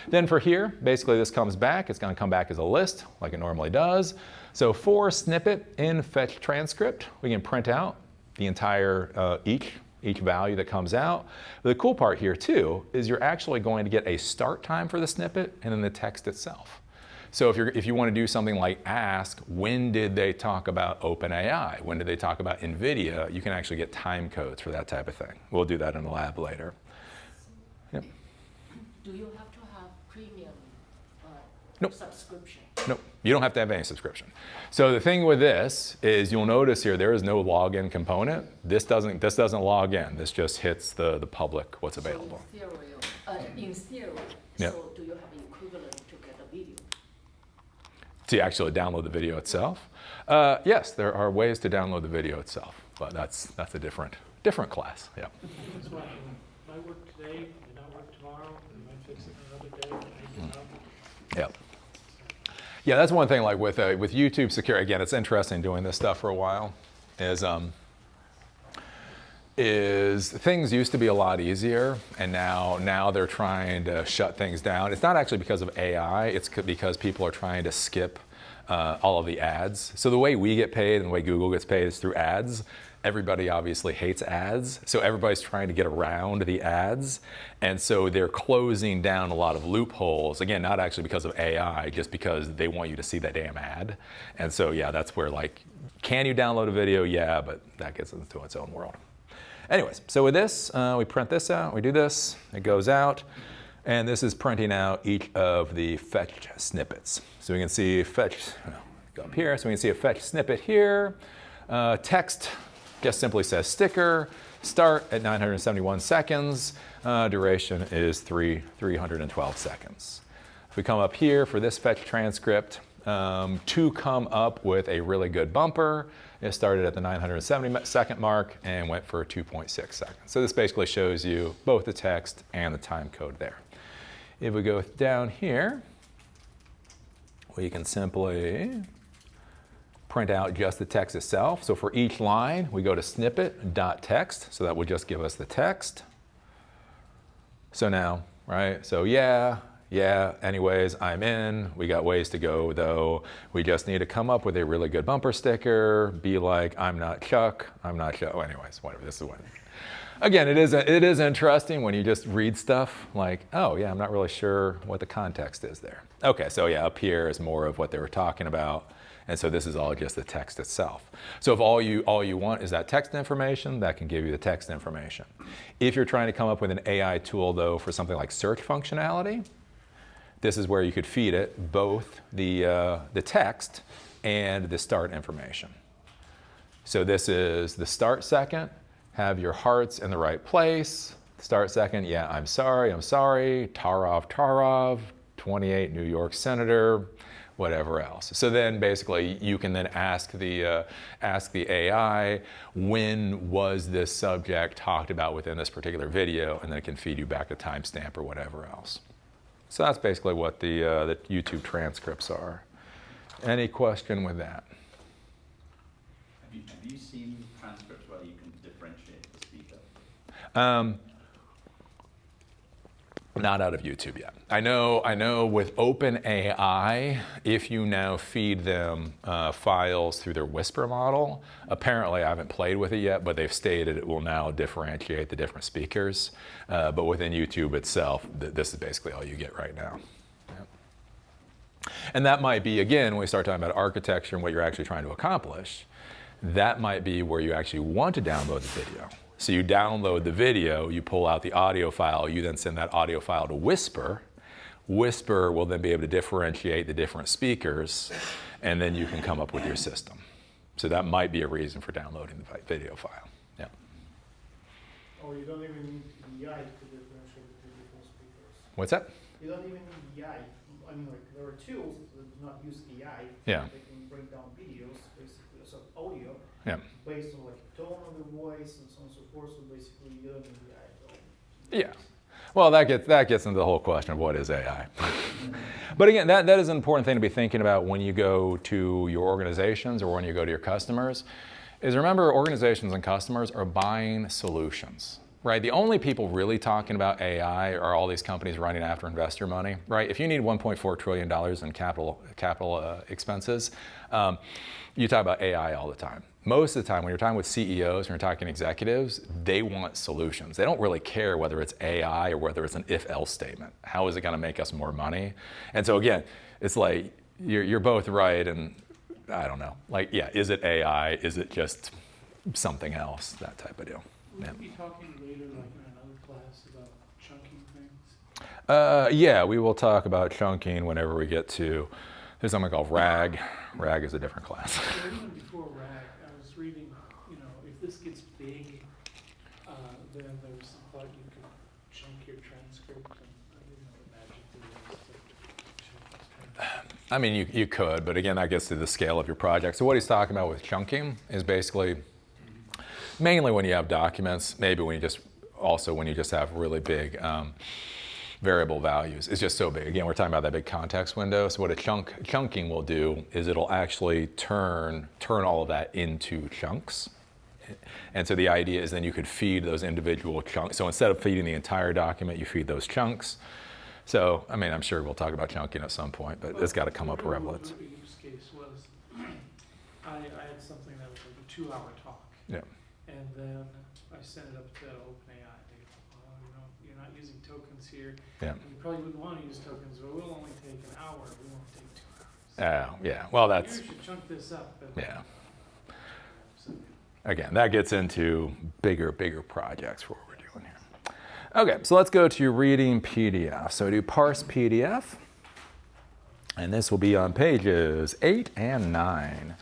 Then for here, basically this comes back. It's gonna come back as a list like it normally does. So for snippet in fetch transcript, we can print out the entire each value that comes out. The cool part here too is you're actually going to get a start time for the snippet and then the text itself. So if you want to do something like ask, when did they talk about OpenAI? When did they talk about NVIDIA? You can actually get time codes for that type of thing. We'll do that in the lab later. Yep. Do you have to have Nope. subscription? Nope, you don't have to have any subscription. So the thing with this is you'll notice here there is no login component. This doesn't log in. This just hits the public what's available. So in theory, Yeah. so do you have equivalent to get a video? To actually download the video itself? Yes, there are ways to download the video itself, but that's a different class. Yeah. That's why if I work today, and not work tomorrow, and I fix it another day, and I get out. Yeah. Yeah, that's one thing. Like with YouTube security, again, it's interesting doing this stuff for a while. Is things used to be a lot easier, and now they're trying to shut things down. It's not actually because of AI. It's because people are trying to skip all of the ads. So the way we get paid and the way Google gets paid is through ads. Everybody obviously hates ads, so everybody's trying to get around the ads. And so they're closing down a lot of loopholes. Again, not actually because of AI, just because they want you to see that damn ad. And so yeah, that's where like, can you download a video? Yeah, but that gets into its own world. Anyways, so with this, we print this out, we do this, it goes out, and this is printing out each of the fetch snippets. So we can see go up here, so we can see a fetch snippet here. Text just simply says sticker, start at 971 seconds, duration is 312 seconds. If we come up here for this fetch transcript, to come up with a really good bumper, it started at the 970 second mark and went for 2.6 seconds. So this basically shows you both the text and the time code there. If we go down here, we can simply print out just the text itself. So for each line, we go to snippet.text. So that would just give us the text. So now, right? So yeah, anyways, I'm in. We got ways to go though. We just need to come up with a really good bumper sticker. Be like, I'm not Chuck. Oh, anyways, whatever, this is one. Again, it is interesting when you just read stuff like, oh yeah, I'm not really sure what the context is there. Okay, so yeah, up here is more of what they were talking about. And so this is all just the text itself. So if all you want is that text information, that can give you the text information. If you're trying to come up with an AI tool though for something like search functionality, this is where you could feed it both the text and the start information. So this is the start second, have your hearts in the right place. Start second, yeah, I'm sorry, Tarov, 28 New York Senator, whatever else. So then basically you can then ask the AI, when was this subject talked about within this particular video, and then it can feed you back the timestamp or whatever else. So that's basically what the YouTube transcripts are. Any question with that? Have you seen transcripts where you can differentiate the speaker? Not out of YouTube yet. I know with OpenAI, if you now feed them files through their Whisper model, apparently I haven't played with it yet, but they've stated it will now differentiate the different speakers. But within YouTube itself, this is basically all you get right now. Yeah. And that might be, again, when we start talking about architecture and what you're actually trying to accomplish, that might be where you actually want to download the video. So you download the video, you pull out the audio file, you then send that audio file to Whisper. Whisper will then be able to differentiate the different speakers, and then you can come up with your system. So that might be a reason for downloading the video file. Yeah. Or you don't even need the AI to differentiate the different speakers. What's that? You don't even need the AI. I mean, like, there are tools that do not use AI. Yeah. They can break down videos, basically, so audio, Yeah. based on like tone of the voice and so on and so forth. So basically, you don't need the AI at all. Yeah. Well, that gets into the whole question of what is AI. But again, that is an important thing to be thinking about when you go to your organizations or when you go to your customers, is remember organizations and customers are buying solutions, right? The only people really talking about AI are all these companies running after investor money, right? If you need $1.4 trillion in capital expenses, you talk about AI all the time. Most of the time, when you're talking with CEOs, when you're talking executives, they want solutions. They don't really care whether it's AI or whether it's an if-else statement. How is it going to make us more money? And so again, it's like you're both right, and I don't know. Like, yeah, is it AI? Is it just something else? That type of deal. Will Yeah. you be talking later, like in another class, about chunking things? Yeah, we will talk about chunking whenever we get to, there's something called RAG. RAG is a different class. Even before RAG, I was reading, if this gets big, then there's some thought you could chunk your transcript and, the magic there is to chunk this transcript. I mean, you could, but again, that gets to the scale of your project. So what he's talking about with chunking is basically mainly when you have documents, maybe when you just have really big variable values. It's just so big. Again, we're talking about that big context window. So what chunking will do is it'll actually turn all of that into chunks. And so the idea is then you could feed those individual chunks. So instead of feeding the entire document, you feed those chunks. So, I mean, I'm sure we'll talk about chunking at some point, but it's got to come up for Revelets. The use case was, I had something that was like a 2-hour talk. Yeah. And then I sent it up to OpenAI. They go, you're not using tokens here. Yeah. And you probably wouldn't want to use tokens, but we'll only take an hour. We won't take 2 hours. Yeah. Well, that's, You should chunk this up. But yeah. So, Again, that gets into bigger projects for what we're doing here. Okay, so let's go to reading PDF. So do parse PDF, and this will be on pages 8 and 9.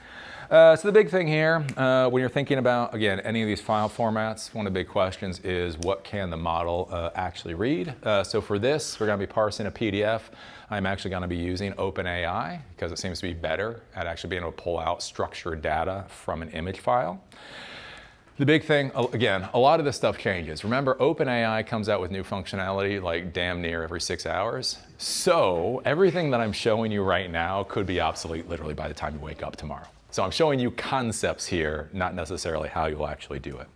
So the big thing here, when you're thinking about, again, any of these file formats, one of the big questions is what can the model actually read? So for this, we're going to be parsing a PDF. I'm actually going to be using OpenAI because it seems to be better at actually being able to pull out structured data from an image file. The big thing, again, a lot of this stuff changes. Remember, OpenAI comes out with new functionality like damn near every 6 hours. So everything that I'm showing you right now could be obsolete literally by the time you wake up tomorrow. So I'm showing you concepts here, not necessarily how you'll actually do it.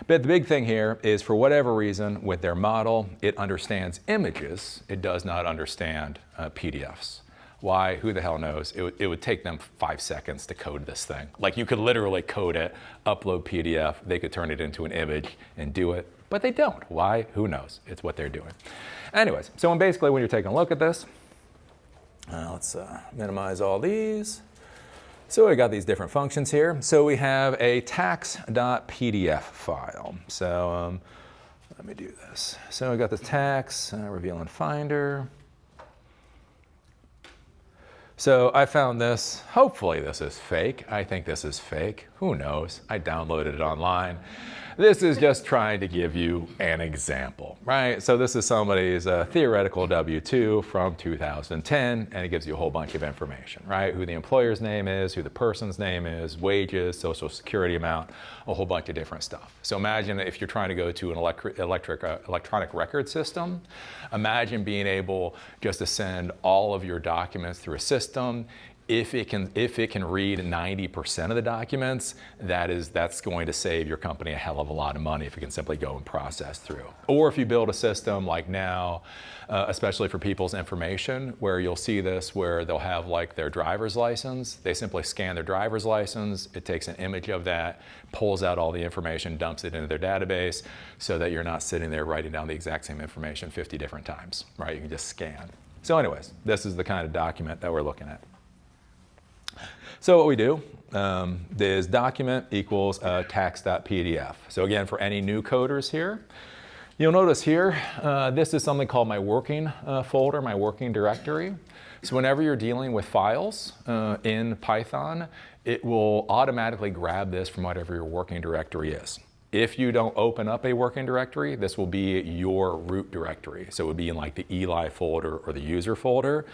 But the big thing here is for whatever reason with their model, it understands images. It does not understand PDFs. Why? Who the hell knows? It would take them 5 seconds to code this thing. Like you could literally code it, upload PDF, they could turn it into an image and do it, but they don't. Why? Who knows? It's what they're doing. Anyways, so when you're taking a look at this, let's minimize all these. So we got these different functions here. So we have a tax.pdf file. So let me do this. So we got the tax, reveal in Finder. So I found this. Hopefully this is fake. I think this is fake. Who knows? I downloaded it online. This is just trying to give you an example, right? So this is somebody's theoretical W-2 from 2010, and it gives you a whole bunch of information, right? Who the employer's name is, who the person's name is, wages, social security amount, a whole bunch of different stuff. So imagine if you're trying to go to an electronic record system, imagine being able just to send all of your documents through a system. If it can read 90% of the documents, that's going to save your company a hell of a lot of money if it can simply go and process through. Or if you build a system like now, especially for people's information, where you'll see this where they'll have like their driver's license. They simply scan their driver's license. It takes an image of that, pulls out all the information, dumps it into their database so that you're not sitting there writing down the exact same information 50 different times, right? You can just scan. So anyways, this is the kind of document that we're looking at. So what we do is document equals tax.pdf. So again, for any new coders here, you'll notice here, this is something called my working folder, my working directory. So whenever you're dealing with files in Python, it will automatically grab this from whatever your working directory is. If you don't open up a working directory, this will be your root directory. So it would be in like the Eli folder or the user folder.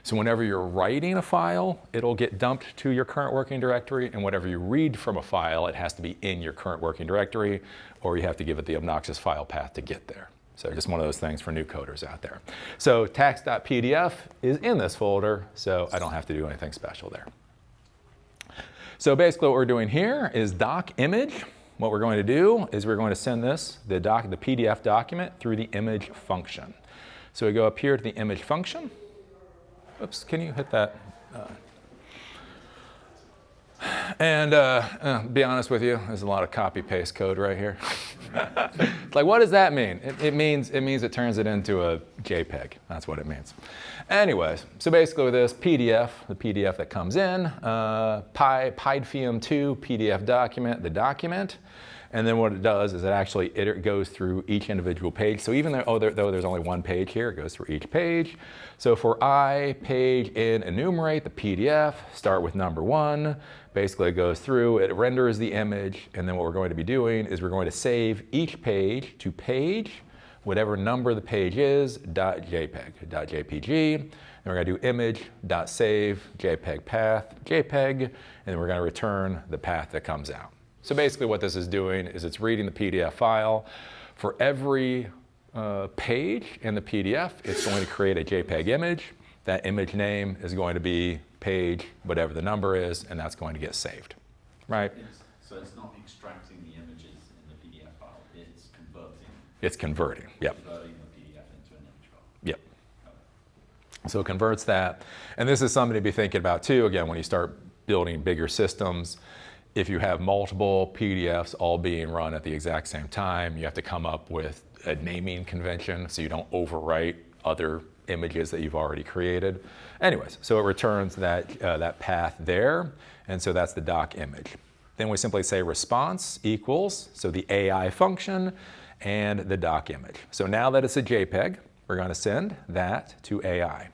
So whenever you're writing a file, it'll get dumped to your current working directory, and whatever you read from a file, it has to be in your current working directory, or you have to give it the obnoxious file path to get there. So just one of those things for new coders out there. So tax.pdf is in this folder, so I don't have to do anything special there. So basically what we're doing here is doc image. What we're going to do is we're going to send this, the PDF document, through the image function. So we go up here to the image function. Oops, can you hit that? Be honest with you, there's a lot of copy-paste code right here. It's like, what does that mean? It means it turns it into a JPEG. That's what it means. Anyways, so basically with this PDF, the PDF that comes in, PyDFM2 PDF document, the document, And then what it does is it goes through each individual page. So even though there's only one page here, it goes through each page. So for I page in enumerate the PDF, start with number 1. Basically it goes through, it renders the image, and then what we're going to be doing is we're going to save each page to page, whatever number the page is, .jpg. And we're going to do image.save, JPEG path, JPEG, and then we're going to return the path that comes out. So basically what this is doing is it's reading the PDF file. For every page in the PDF, it's going to create a JPEG image. That image name is going to be page, whatever the number is, and that's going to get saved, right? So it's not extracting the images in the PDF file, it's converting. It's converting, yep. Converting the PDF into an image file. Yep. So it converts that. And this is something to be thinking about too, again, when you start building bigger systems. If you have multiple PDFs all being run at the exact same time, you have to come up with a naming convention so you don't overwrite other images that you've already created. Anyways, so it returns that path there, and so that's the doc image. Then we simply say response equals, so the AI function and the doc image. So now that it's a JPEG, we're going to send that to AI.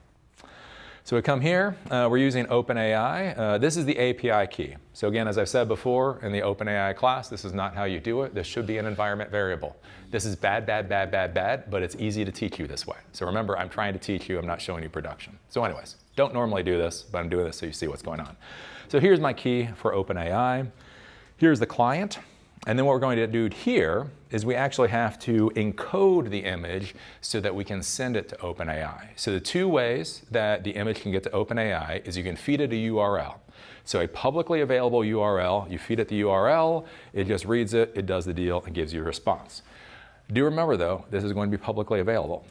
So we come here, we're using OpenAI. This is the API key. So again, as I've said before in the OpenAI class, this is not how you do it. This should be an environment variable. This is bad, but it's easy to teach you this way. So remember, I'm trying to teach you, I'm not showing you production. So anyways, don't normally do this, but I'm doing this so you see what's going on. So here's my key for OpenAI. Here's the client. And then what we're going to do here is we actually have to encode the image so that we can send it to OpenAI. So the two ways that the image can get to OpenAI is you can feed it a URL. So a publicly available URL, you feed it the URL, it just reads it, it does the deal, and gives you a response. Do remember though, this is going to be publicly available.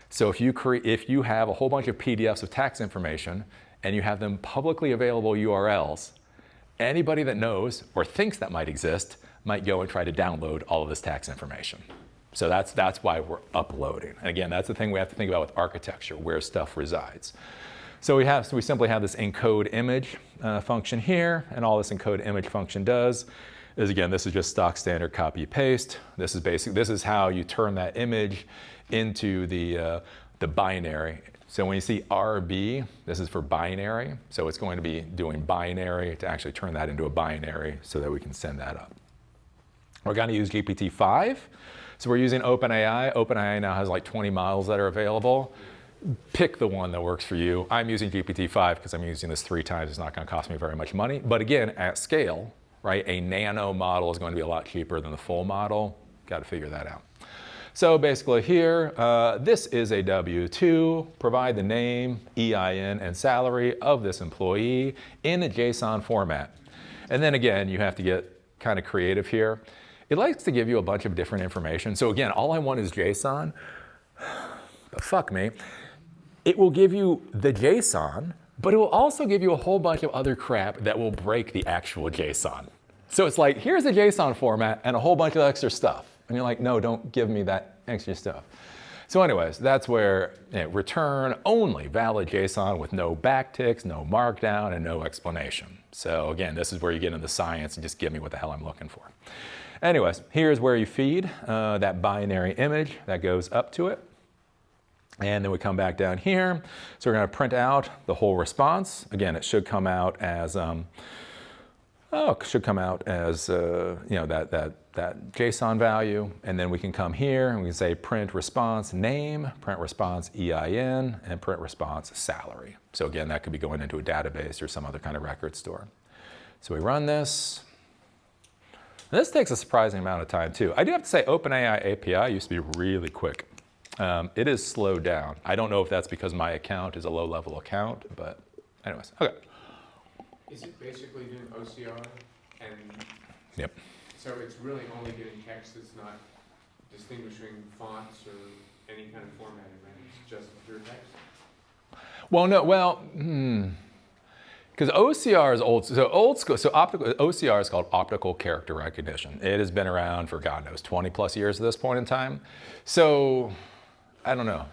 So if you have a whole bunch of PDFs of tax information and you have them publicly available URLs, anybody that knows or thinks that might exist might go and try to download all of this tax information. So that's why we're uploading. And again, that's the thing we have to think about with architecture, where stuff resides. So we simply have this encode image function here, and all this encode image function does is, again, this is just stock standard copy paste. This is how you turn that image into the binary. So when you see RB, this is for binary. So it's going to be doing binary to actually turn that into a binary so that we can send that up. We're going to use GPT-5. So we're using OpenAI. OpenAI now has like 20 models that are available. Pick the one that works for you. I'm using GPT-5 because I'm using this 3 times. It's not going to cost me very much money. But again, at scale, right, a nano model is going to be a lot cheaper than the full model. Got to figure that out. So basically here, this is a W-2. Provide the name, EIN, and salary of this employee in a JSON format. And then again, you have to get kind of creative here. It likes to give you a bunch of different information. So again, all I want is JSON. But fuck me. It will give you the JSON, but it will also give you a whole bunch of other crap that will break the actual JSON. So it's like, here's the JSON format and a whole bunch of extra stuff. And you're like, no, don't give me that extra stuff. So anyways, that's where return only valid JSON with no backticks, no markdown, and no explanation. So again, this is where you get into the science and just give me what the hell I'm looking for. Anyways, here's where you feed that binary image that goes up to it. And then we come back down here. So we're going to print out the whole response. Again, it should come out as, that JSON value. And then we can come here and we can say print response name, print response EIN, and print response salary. So again, that could be going into a database or some other kind of record store. So we run this. This takes a surprising amount of time too. I do have to say OpenAI API used to be really quick. It is slowed down. I don't know if that's because my account is a low-level account, but anyways, okay. Is it basically doing OCR? And Yep. so it's really only getting text, it's not distinguishing fonts or any kind of formatting, right? It's just pure text? Well, no, because OCR is old school. So OCR is called optical character recognition. It has been around for, God knows, 20 plus years at this point in time. So I don't know.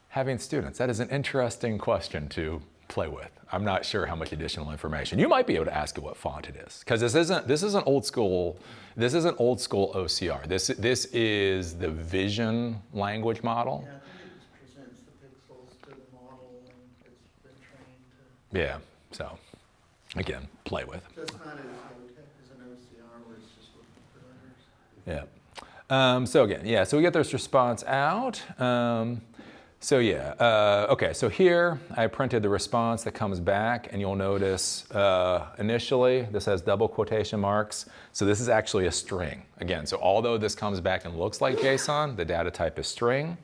Having students, that is an interesting question to play with. I'm not sure how much additional information. You might be able to ask it what font it is, because this isn't old school OCR. This is the vision language model. Yeah, I think it just presents the pixels to the model and it's been trained to. Yeah. So again, play with. So it's not as low-tech as an OCR where it's just looking for letters. Yeah. So again, yeah. So we get this response out. So yeah, okay, so here I printed the response that comes back, and you'll notice initially this has double quotation marks. So this is actually a string. Again, so although this comes back and looks like JSON, the data type is string.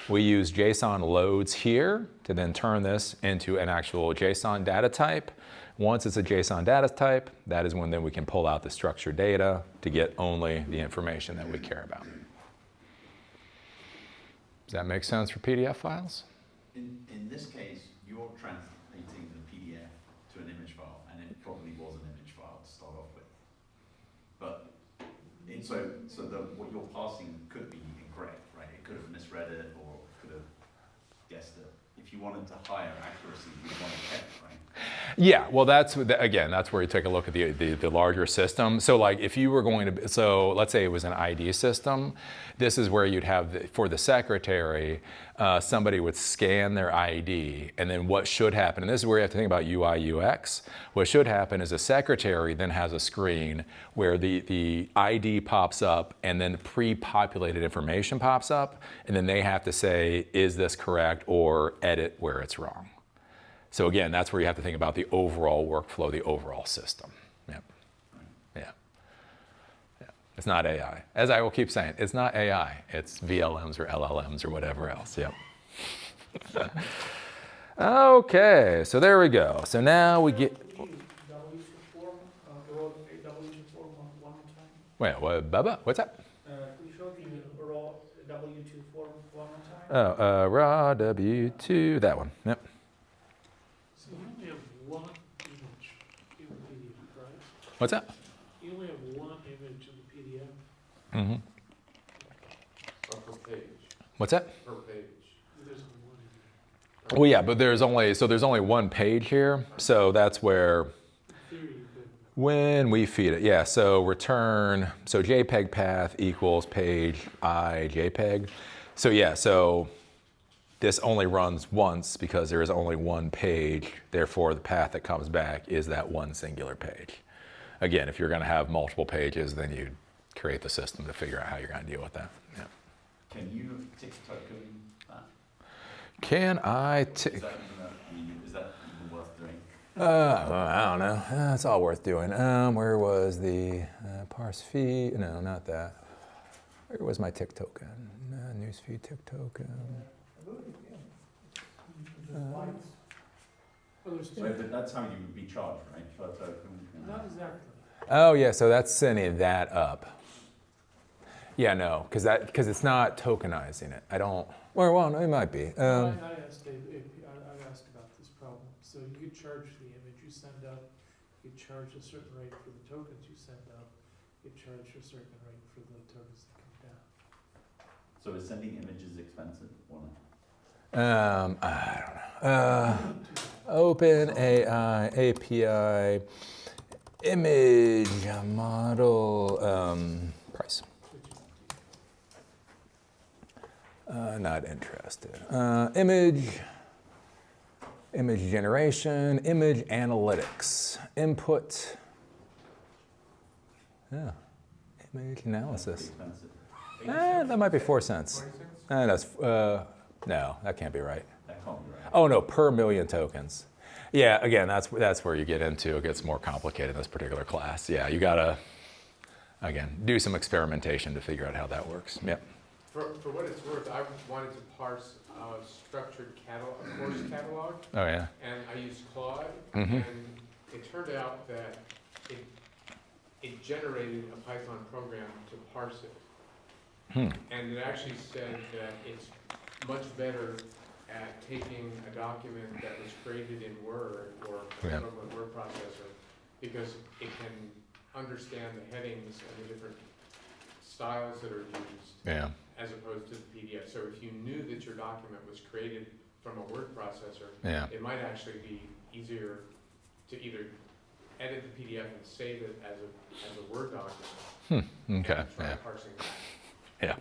We use JSON loads here to then turn this into an actual JSON data type. Once it's a JSON data type, that is when then we can pull out the structured data to get only the information that we care about. Does that make sense for PDF files? In this case, you're translating the PDF to an image file, and it probably was an image file to start off with. But what you're parsing could be incorrect, right? It could have misread it or could have guessed it. If you wanted to higher accuracy, you'd want to check, right? Yeah, well, that's where you take a look at the larger system. So like if you were going to, so let's say it was an ID system, this is where you'd have, for the secretary, somebody would scan their ID, and then what should happen, and this is where you have to think about UI, UX, what should happen is a secretary then has a screen where the ID pops up and then pre-populated information pops up, and then they have to say, is this correct, or edit where it's wrong. So again, that's where you have to think about the overall workflow, the overall system. Yep. Yeah. Yeah. It's not AI. As I will keep saying, it's not AI. It's VLMs or LLMs or whatever else. Yep. Okay, so there we go. So now we get. Wait, what, Bubba? What's that? Could you show the raw W2 form one more time? Oh, raw W2, that one. Yep. So you only have one image in the PDF, right? What's that? You only have one image in the PDF. Mm-hmm. Or per page, What's that? per page. There's only one image. Well, yeah, but there's only one page here, so that's where In theory, you could. when we feed it, yeah. So return, so JPEG path equals page I JPEG. So yeah, so this only runs once because there is only one page. Therefore, the path that comes back is that one singular page. Again, if you're going to have multiple pages, then you create the system to figure out how you're going to deal with that. Yeah. Can you tick token that? Can I? Is that even worth doing? I don't know. It's all worth doing. Where was the parse feed? No, not that. Where was my tick token? Newsfeed tick token. But that's how you would be charged, right? Per token. Not exactly. Oh yeah, so that's sending that up. Yeah, no, because it's not tokenizing it. I don't. Well, it might be. I asked I asked about this problem. So you could charge the image you send up, you could charge a certain rate for the tokens you send up, you could charge a certain rate for the tokens that come down. So is sending images expensive or not? I don't know. OpenAI API image model price. Not interested. Image generation, image analytics, input. Yeah, image analysis. Expensive. That might be 4 cents. 20 cents? That's no, that can't be right. That can't be right. Oh no, per million tokens. Yeah, again, that's where you get into. It gets more complicated in this particular class. Yeah, you gotta again do some experimentation to figure out how that works. Yep. For what it's worth, I wanted to parse a structured course catalog, Oh yeah. and I used Claude, Mhm. and it turned out that it generated a Python program to parse it. And it actually said that it's much better at taking a document that was created in Word or Yeah. equivalent word processor, because it can understand the headings and the different styles that are used, Yeah. as opposed to the PDF. So if you knew that your document was created from a word processor, Yeah. it might actually be easier to either edit the PDF and save it as a Word document. Okay. And try Yeah. parsing that. Yeah.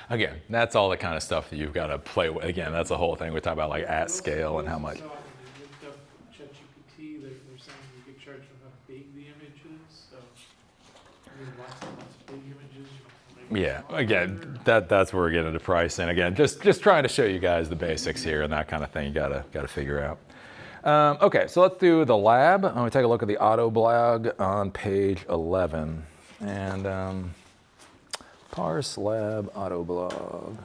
Again, that's all the kind of stuff that you've got to play with. Again, that's the whole thing. We talk about like at scale and how much. So, when you looked up ChatGPT, they're saying you get charged for how big the image is, so, I mean, lots of big images. Yeah, again, that's where we're getting into pricing. Again, just trying to show you guys the basics here and that kind of thing you gotta figure out. Okay, so let's do the lab. I'm gonna take a look at the auto blog on page 11. And parse lab auto blog.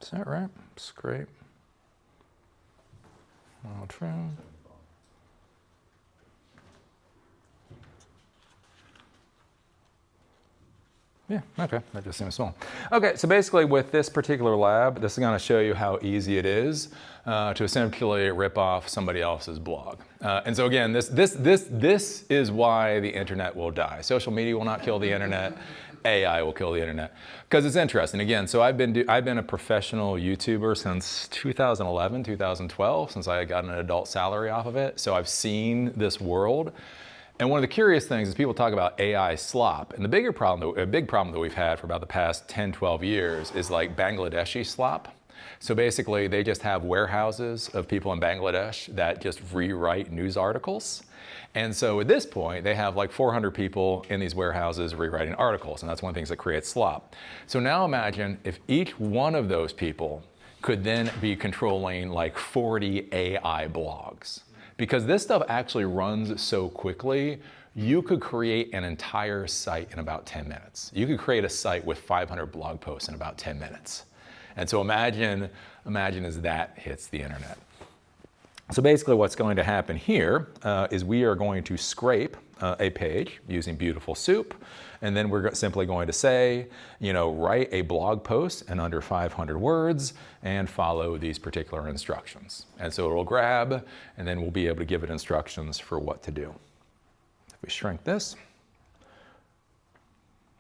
Is that right? Scrape. All true. Yeah, okay, that just seems small. Okay, so basically with this particular lab, this is gonna show you how easy it is to essentially rip off somebody else's blog. And so again, this is why the internet will die. Social media will not kill the internet. AI will kill the internet. Because it's interesting. Again, so I've been a professional YouTuber since 2011, 2012, since I got an adult salary off of it. So I've seen this world. And one of the curious things is people talk about AI slop. And a big problem that we've had for about the past 10, 12 years is like Bangladeshi slop. So basically they just have warehouses of people in Bangladesh that just rewrite news articles. And so at this point, they have like 400 people in these warehouses rewriting articles, and that's one of the things that creates slop. So now imagine if each one of those people could then be controlling like 40 AI blogs. Because this stuff actually runs so quickly, you could create an entire site in about 10 minutes. You could create a site with 500 blog posts in about 10 minutes. And so imagine as that hits the internet. So basically what's going to happen here is we are going to scrape a page using BeautifulSoup, and then we're simply going to say, write a blog post in under 500 words and follow these particular instructions. And so it'll grab, and then we'll be able to give it instructions for what to do. If we shrink this,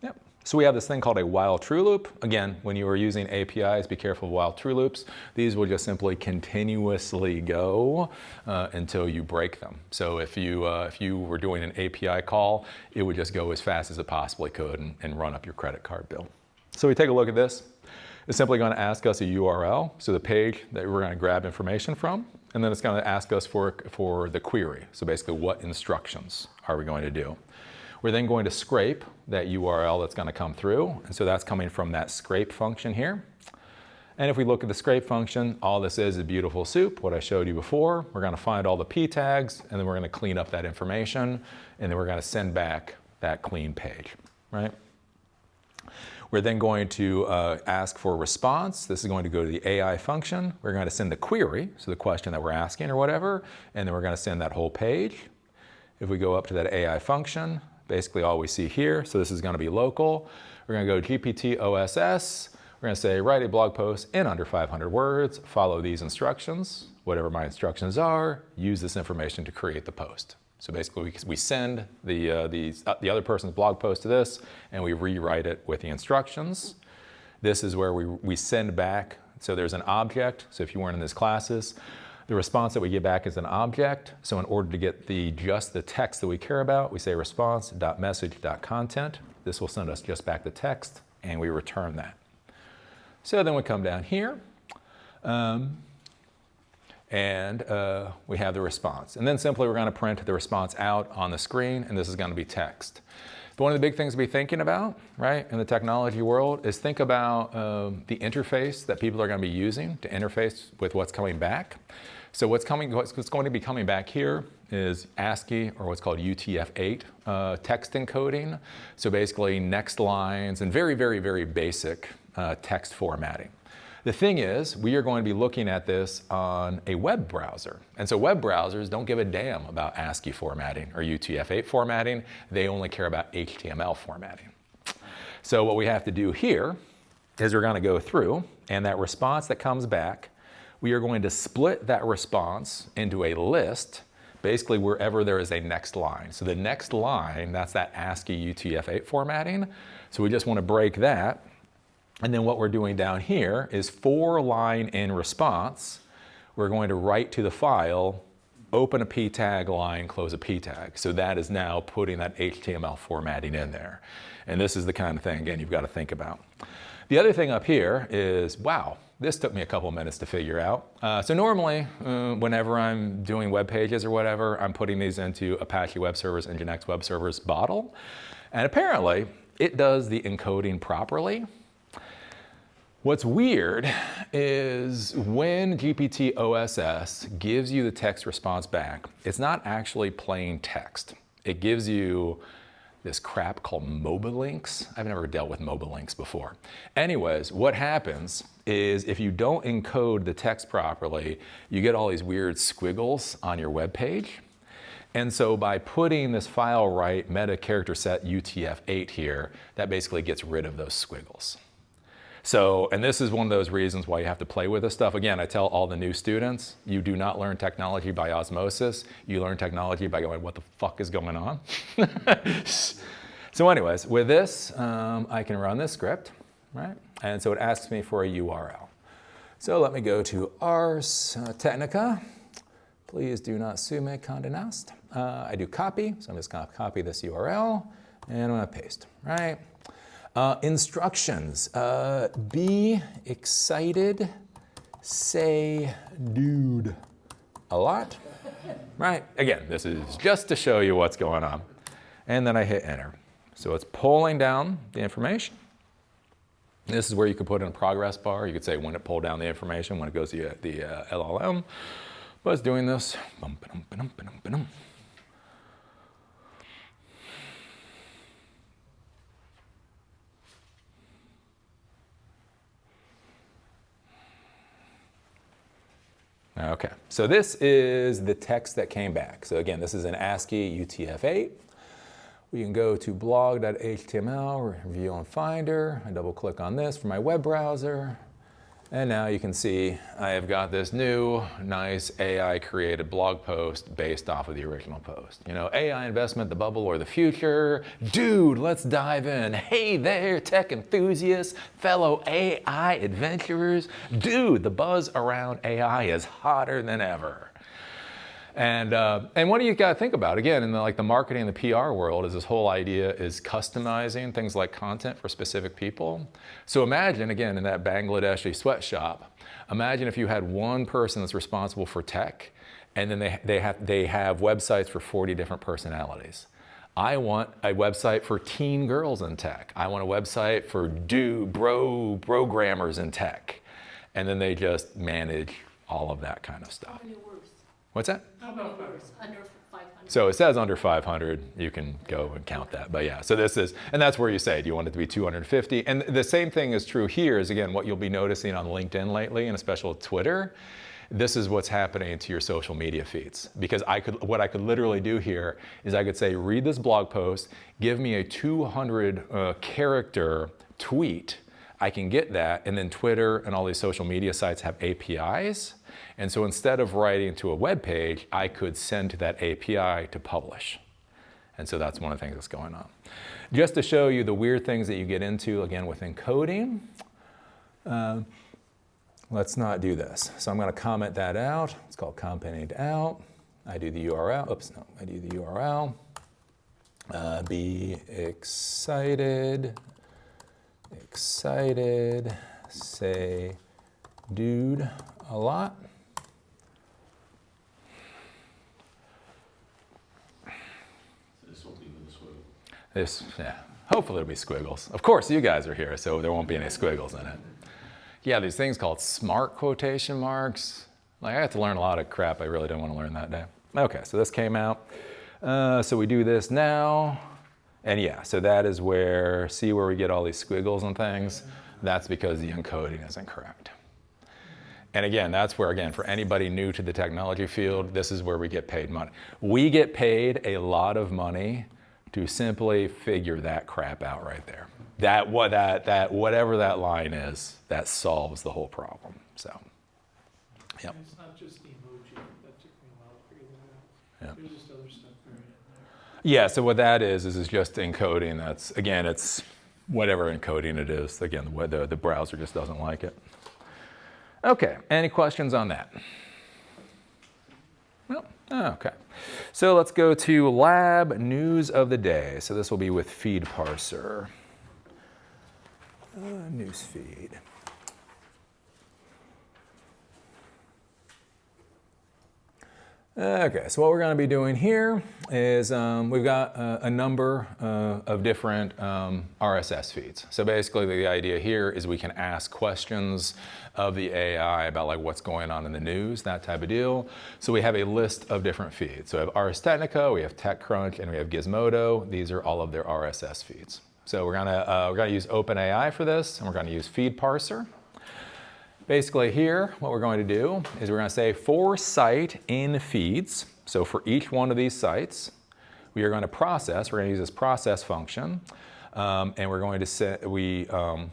yep. So we have this thing called a while true loop. Again, when you are using APIs, be careful of while true loops. These will just simply continuously go until you break them. So if you were doing an API call, it would just go as fast as it possibly could and run up your credit card bill. So we take a look at this. It's simply going to ask us a URL, so the page that we're going to grab information from, and then it's going to ask us for the query. So basically, what instructions are we going to do? We're then going to scrape that URL that's going to come through. And so that's coming from that scrape function here. And if we look at the scrape function, all this is BeautifulSoup, what I showed you before. We're going to find all the p tags, and then we're going to clean up that information, and then we're going to send back that clean page, right? We're then going to ask for a response. This is going to go to the AI function. We're going to send the query, so the question that we're asking or whatever, and then we're going to send that whole page. If we go up to that AI function, basically all we see here, so this is going to be local. We're going to go GPT OSS. We're going to say, write a blog post in under 500 words, follow these instructions, whatever my instructions are, use this information to create the post. So basically we send the other person's blog post to this, and we rewrite it with the instructions. This is where we send back, so there's an object. So if you weren't in these classes, the response that we get back is an object. So in order to get just the text that we care about, we say response.message.content. This will send us just back the text, and we return that. So then we come down here, and we have the response. And then simply we're going to print the response out on the screen, and this is going to be text. But one of the big things to be thinking about, right, in the technology world is think about the interface that people are going to be using to interface with what's coming back. So what's going to be coming back here is ASCII, or what's called UTF-8 text encoding. So basically next lines and very, very, very basic text formatting. The thing is, we are going to be looking at this on a web browser. And so web browsers don't give a damn about ASCII formatting or UTF-8 formatting. They only care about HTML formatting. So what we have to do here is we're going to go through, and that response that comes back, we are going to split that response into a list basically wherever there is a next line. So the next line, that's that ASCII UTF-8 formatting. So we just want to break that. And then what we're doing down here is for line in response, we're going to write to the file, open a p tag line, close a p tag. So that is now putting that HTML formatting in there. And this is the kind of thing, again, you've got to think about. The other thing up here is, wow, this took me a couple of minutes to figure out. So normally, whenever I'm doing web pages or whatever, I'm putting these into Apache Web Service, Nginx Web Service bottle. And apparently, it does the encoding properly. What's weird is when GPT-OSS gives you the text response back, it's not actually plain text. It gives you this crap called MOBA links. I've never dealt with MOBA links before. Anyways, what happens is if you don't encode the text properly, you get all these weird squiggles on your web page. And so by putting this file right meta character set UTF-8 here, that basically gets rid of those squiggles. So, and this is one of those reasons why you have to play with this stuff. Again, I tell all the new students, you do not learn technology by osmosis. You learn technology by going, what the fuck is going on? So anyways, with this, I can run this script, right? And so it asks me for a URL. So let me go to Ars Technica. Please do not sue me, Condé Nast. I do copy, so I'm just gonna copy this URL, and I'm gonna paste, right? Instructions, be excited, say dude a lot, right? Again, this is just to show you what's going on. And then I hit enter. So it's pulling down the information. This is where you could put in a progress bar. You could say when it pulled down the information, when it goes to the LLM. But it's doing this. Okay, so this is the text that came back. So again, this is an ASCII UTF-8. We can go to blog.html, review on Finder. I double click on this for my web browser. And now you can see I have got this new, nice AI created blog post based off of the original post. You know, AI investment, the bubble or the future. Dude, let's dive in. Hey there, tech enthusiasts, fellow AI adventurers. Dude, the buzz around AI is hotter than ever. And what do you got to think about? Again, in the marketing and the PR world, is this whole idea is customizing things like content for specific people. So imagine, again, in that Bangladeshi sweatshop, imagine if you had one person that's responsible for tech, and then they have websites for 40 different personalities. I want a website for teen girls in tech. I want a website for programmers in tech. And then they just manage all of that kind of stuff. How many words? What's that? How many words? Under 500? So it says under 500, you can go and count that. But yeah, so this is, and that's where you say, do you want it to be 250? And the same thing is true here is, again, what you'll be noticing on LinkedIn lately, and especially Twitter. This is what's happening to your social media feeds. Because what I could literally do here is I could say, read this blog post, give me a 200 character tweet. I can get that, and then Twitter and all these social media sites have APIs. And so instead of writing to a web page, I could send to that API to publish. And so that's one of the things that's going on. Just to show you the weird things that you get into, again, with encoding, let's not do this. So I'm going to comment that out. It's called commented out. I do the URL. Oops, no, I do the URL. Be excited, say dude a lot. This, yeah, hopefully it'll be squiggles. Of course, you guys are here, so there won't be any squiggles in it. Yeah, these things called smart quotation marks. Like, I had to learn a lot of crap I really didn't want to learn that day. Okay, so this came out. So we do this now. And yeah, so that is where, see where we get all these squiggles and things? That's because the encoding isn't correct. And again, that's where, again, for anybody new to the technology field, this is where we get paid money. We get paid a lot of money to simply figure that crap out right there. Whatever that line is, that solves the whole problem. So, yep. And it's not just the emoji. That took me a while to figure that out. Yeah. There's just other stuff buried in there. Yeah, so what that is just encoding. That's, again, it's whatever encoding it is. Again, the browser just doesn't like it. Okay, any questions on that? No? Okay. So let's go to lab news of the day. So this will be with FeedParser. Newsfeed. Okay, so what we're going to be doing here is we've got a number of different RSS feeds. So basically the idea here is we can ask questions of the AI about like what's going on in the news, that type of deal. So we have a list of different feeds. So we have Ars Technica, we have TechCrunch, and we have Gizmodo. These are all of their RSS feeds. So we're gonna use OpenAI for this, and we're going to use FeedParser. Basically here, what we're going to do is we're going to say for site in feeds. So for each one of these sites, we are going to process. We're going to use this process function, and we're going to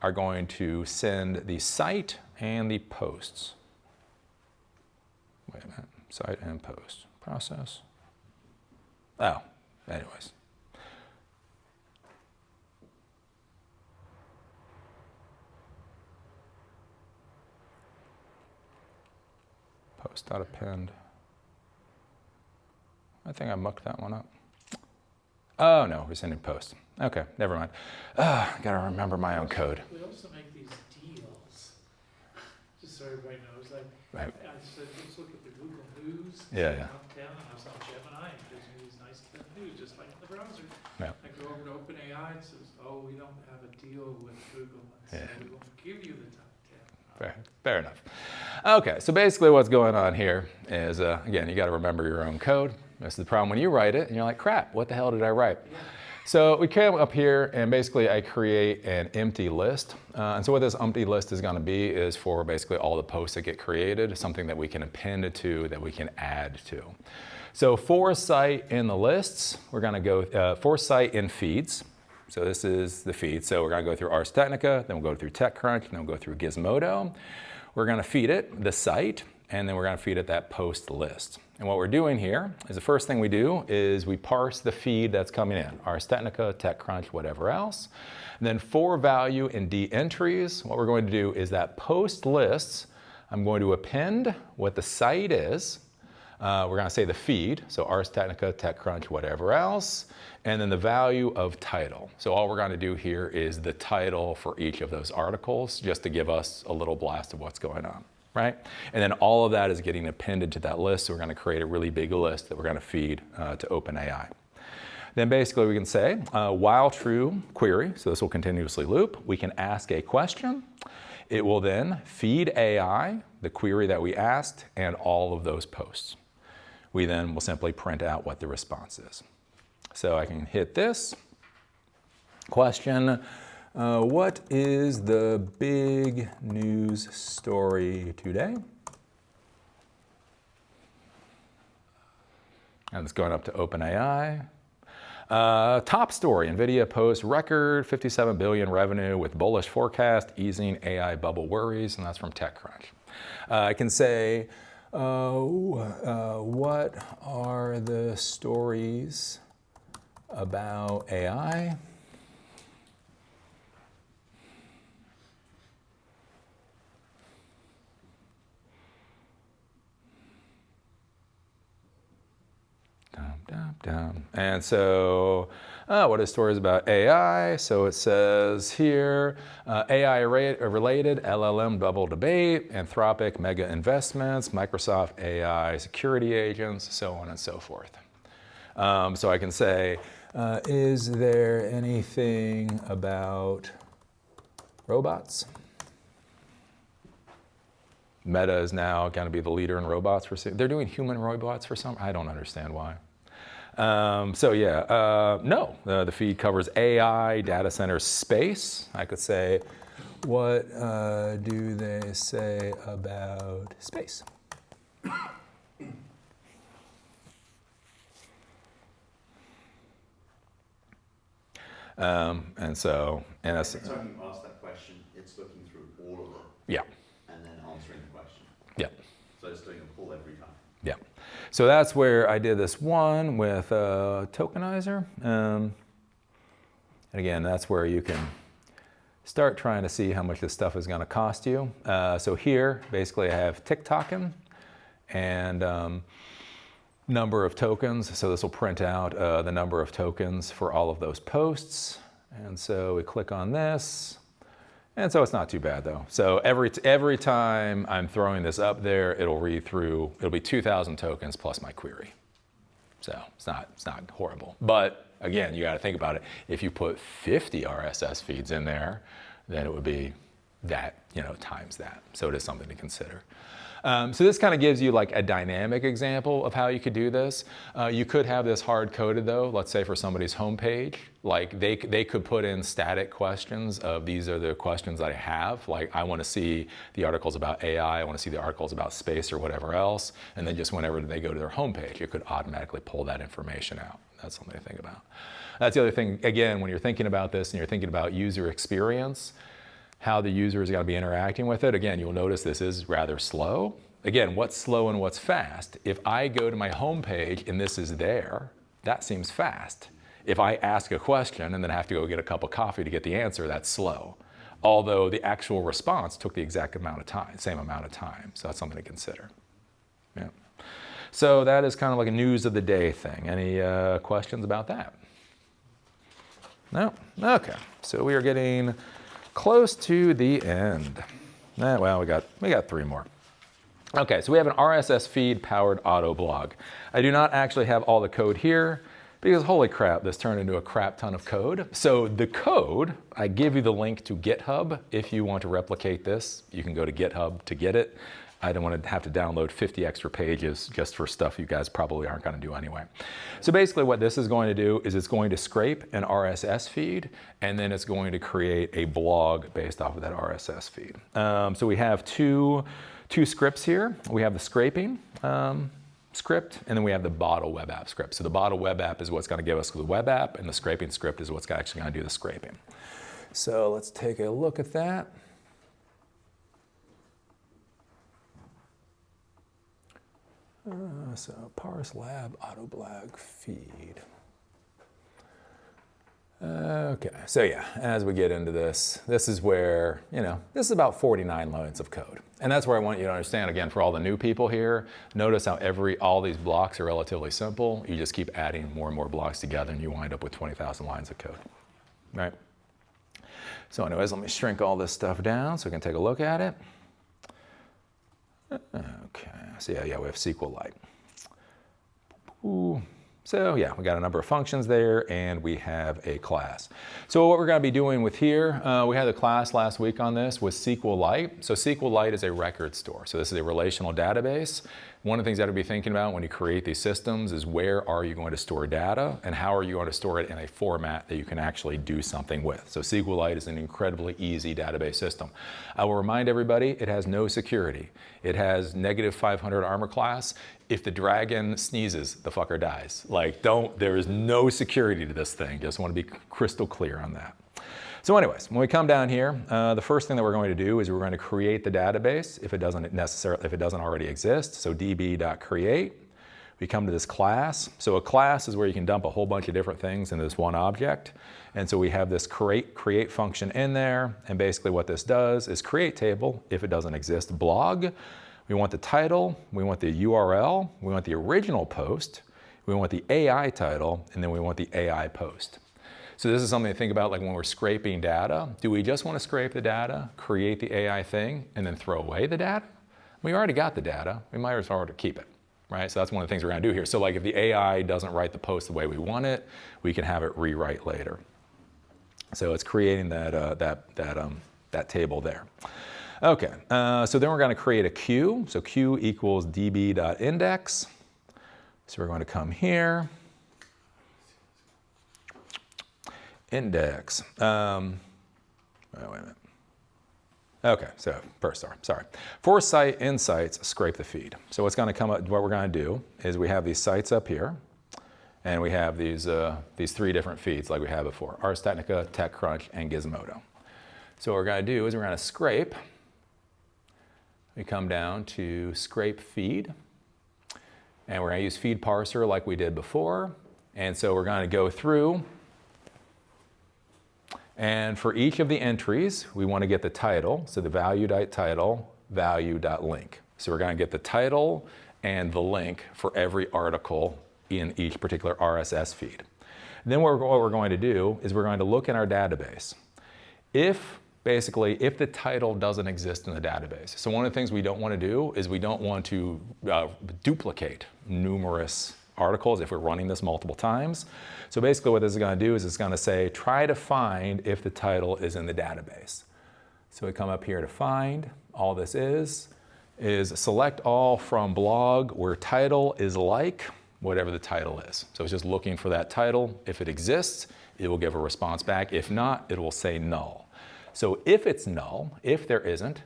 are going to send the site and the posts. Wait a minute, site and post, process. Oh, anyways. Post.append. I think I mucked that one up. Oh no, we're sending post. Okay, never mind. I gotta remember my own code. We also make these deals, just so everybody knows. Like, Right. I said, let's look at the Google News. Yeah. Top 10, and I was on Gemini, and it gives me these nice 10 news, just like in the browser. Yeah. I go over to OpenAI and says, oh, we don't have a deal with Google, and so we won't give you the top 10. Fair enough. Okay, so basically what's going on here is, again, you got to remember your own code. This is the problem when you write it and you're like, crap, what the hell did I write? Yeah. So we came up here and basically I create an empty list. And so what this empty list is going to be is for basically all the posts that get created, something that we can append to, that we can add to. So for site in the lists, we're going to go for site in feeds. So this is the feed. So we're going to go through Ars Technica, then we'll go through TechCrunch, then we'll go through Gizmodo. We're going to feed it the site, and then we're going to feed it that post list. And what we're doing here is the first thing we do is we parse the feed that's coming in, Ars Technica, TechCrunch, whatever else. And then for value in D entries, what we're going to do is that post lists, I'm going to append what the site is. We're going to say the feed, so Ars Technica, TechCrunch, whatever else, and then the value of title. So all we're going to do here is the title for each of those articles, just to give us a little blast of what's going on, right? And then all of that is getting appended to that list, so we're going to create a really big list that we're going to feed to OpenAI. Then basically we can say, while true query, so this will continuously loop, we can ask a question. It will then feed AI the query that we asked and all of those posts. We then will simply print out what the response is. So I can hit this question. What is the big news story today? And it's going up to OpenAI. Top story, NVIDIA posts record 57 billion revenue with bullish forecast, easing AI bubble worries, and that's from TechCrunch. I can say, what are the stories about AI? Down. And so, what are stories about AI? So it says here, AI-related LLM bubble debate, Anthropic mega investments, Microsoft AI security agents, so on and so forth. So I can say, is there anything about robots? Meta is now going to be the leader in robots. They're doing human robots for some, I don't understand why. So yeah, no, the feed covers AI, data centers, space. I could say, what do they say about space? And so, and that's, every time you ask that question, it's looking through all of them. Yeah. And then answering the question. Yeah. So it's doing a pull every time. Yeah. So that's where I did this one with tokenizer. And again, that's where you can start trying to see how much this stuff is going to cost you. So here, basically, I have tick-tocking and number of tokens. So this will print out the number of tokens for all of those posts. And so we click on this. And so it's not too bad though. So every time I'm throwing this up there, it'll read through, it'll be 2,000 tokens plus my query. So it's not horrible. But again, you got to think about it. If you put 50 RSS feeds in there, then it would be that, times that. So it is something to consider. So this kind of gives you like a dynamic example of how you could do this. You could have this hard coded though, let's say for somebody's homepage, like they could put in static questions of these are the questions I have. Like I want to see the articles about AI, I want to see the articles about space or whatever else. And then just whenever they go to their homepage, it could automatically pull that information out. That's something to think about. That's the other thing, again, when you're thinking about this and you're thinking about user experience, how the user is going to be interacting with it. Again, you'll notice this is rather slow. Again, what's slow and what's fast? If I go to my home page and this is there, that seems fast. If I ask a question and then have to go get a cup of coffee to get the answer, that's slow. Although the actual response took the exact amount of time, same amount of time. So that's something to consider. Yeah. So that is kind of like a news of the day thing. Any questions about that? No? Okay. So we are getting close to the end. Well, we got 3 more. Okay, so we have an RSS feed powered auto blog. I do not actually have all the code here because holy crap, this turned into a crap ton of code. So the code, I give you the link to GitHub. If you want to replicate this, you can go to GitHub to get it. I don't want to have to download 50 extra pages just for stuff you guys probably aren't going to do anyway. So basically what this is going to do is it's going to scrape an RSS feed and then it's going to create a blog based off of that RSS feed. So we have two scripts here. We have the scraping script and then we have the bottle web app script. So the bottle web app is what's going to give us the web app and the scraping script is what's actually going to do the scraping. So let's take a look at that. So parse lab autoblog feed. Okay, so yeah, as we get into this, this is where, this is about 49 lines of code. And that's where I want you to understand, again, for all the new people here, notice how all these blocks are relatively simple. You just keep adding more and more blocks together and you wind up with 20,000 lines of code, right? So anyways, let me shrink all this stuff down so we can take a look at it. Okay, so yeah, we have SQLite. Ooh. So yeah, we got a number of functions there and we have a class. So what we're going to be doing with here, we had a class last week on this with SQLite. So SQLite is a record store. So this is a relational database. One of the things that I'd be thinking about when you create these systems is where are you going to store data and how are you going to store it in a format that you can actually do something with. So SQLite is an incredibly easy database system. I will remind everybody it has no security. It has -500 armor class. If the dragon sneezes, the fucker dies. There is no security to this thing. Just want to be crystal clear on that. So anyways, when we come down here, the first thing that we're going to do is we're going to create the database if it doesn't already exist. So db.create. We come to this class. So a class is where you can dump a whole bunch of different things into this one object. And so we have this create function in there. And basically what this does is create table if it doesn't exist blog. We want the title, we want the URL, we want the original post, we want the AI title, and then we want the AI post. So this is something to think about like when we're scraping data. Do we just want to scrape the data, create the AI thing, and then throw away the data? We already got the data, we might as well keep it, right? So that's one of the things we're going to do here. So like if the AI doesn't write the post the way we want it, we can have it rewrite later. So it's creating that table there. Okay, so then we're going to create a queue. So queue equals db.index. So we're going to come here. Index. Oh, wait a minute. Okay, so first, sorry. For site insights, scrape the feed. So what's going to come up, what we're going to do is we have these sites up here. And we have these 3 different feeds like we had before. Ars Technica, TechCrunch, and Gizmodo. So what we're going to do is we're going to scrape. We come down to scrape feed. And we're going to use FeedParser like we did before. And so we're going to go through. And for each of the entries, we want to get the title. So the value.title, value.link. So we're going to get the title and the link for every article in each particular RSS feed. Then what we're going to do is we're going to look in our database. If the title doesn't exist in the database. So one of the things we don't want to do is we don't want to duplicate numerous articles if we're running this multiple times. So basically what this is going to do is it's going to say, try to find if the title is in the database. So we come up here to find. All this is select all from blog where title is like whatever the title is. So it's just looking for that title. If it exists, it will give a response back. If not, it will say null. So if it's null, if there isn't,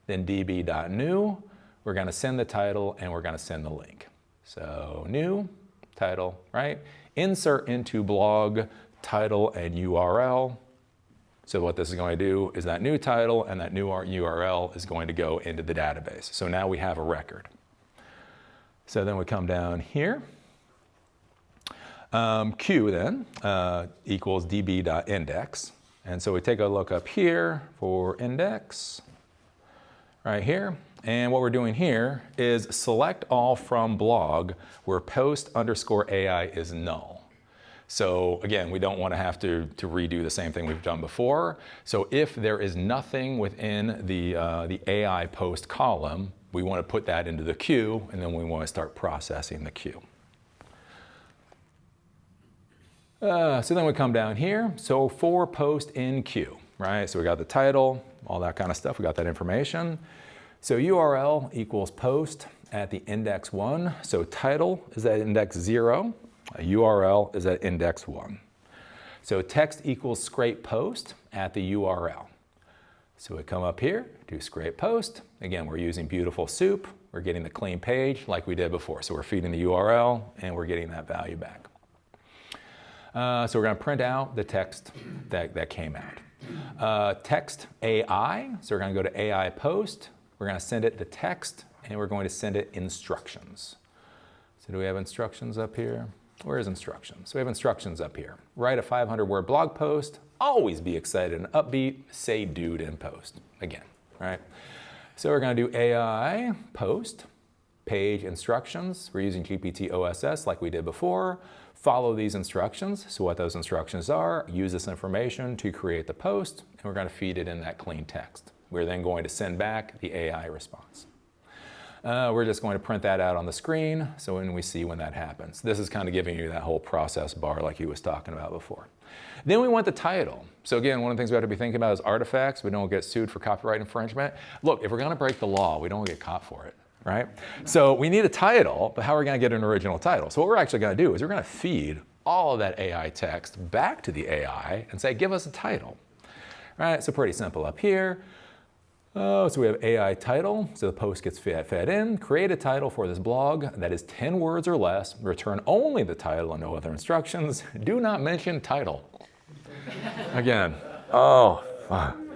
then db.new, we're going to send the title and we're going to send the link. So new, title, right? Insert into blog, title and URL. So what this is going to do is that new title and that new URL is going to go into the database. So now we have a record. So then we come down here. Q then equals db.index. And so we take a look up here for index, right here. And what we're doing here is select all from blog where post_AI is null. So again, we don't want to have to redo the same thing we've done before. So if there is nothing within the AI post column, we want to put that into the queue, and then we want to start processing the queue. So then we come down here. So for post in queue, right? So we got the title, all that kind of stuff. We got that information. So URL equals post at the index 1. So title is at index 0. URL is at index 1. So text equals scrape post at the URL. So we come up here, do scrape post. Again, we're using BeautifulSoup. We're getting the clean page like we did before. So we're feeding the URL and we're getting that value back. So we're going to print out the text that came out. Text AI, so we're going to go to AI post. We're going to send it the text, and we're going to send it instructions. So do we have instructions up here? Where is instructions? So we have instructions up here. Write a 500-word blog post. Always be excited and upbeat. Say dude in post. Again, right? So we're going to do AI post, page instructions. We're using GPT OSS like we did before. Follow these instructions. So what those instructions are, use this information to create the post, and we're going to feed it in that clean text. We're then going to send back the AI response. We're just going to print that out on the screen so when we see when that happens. This is kind of giving you that whole process bar like he was talking about before. Then we want the title. So again, one of the things we have to be thinking about is artifacts. We don't get sued for copyright infringement. Look, if we're going to break the law, we don't get caught for it. Right? So we need a title, but how are we going to get an original title? So what we're actually going to do is we're going to feed all of that AI text back to the AI and say, give us a title. Right? So pretty simple up here. So we have AI title. So the post gets fed in. Create a title for this blog that is 10 words or less. Return only the title and no other instructions. Do not mention title. Again. Oh, fun.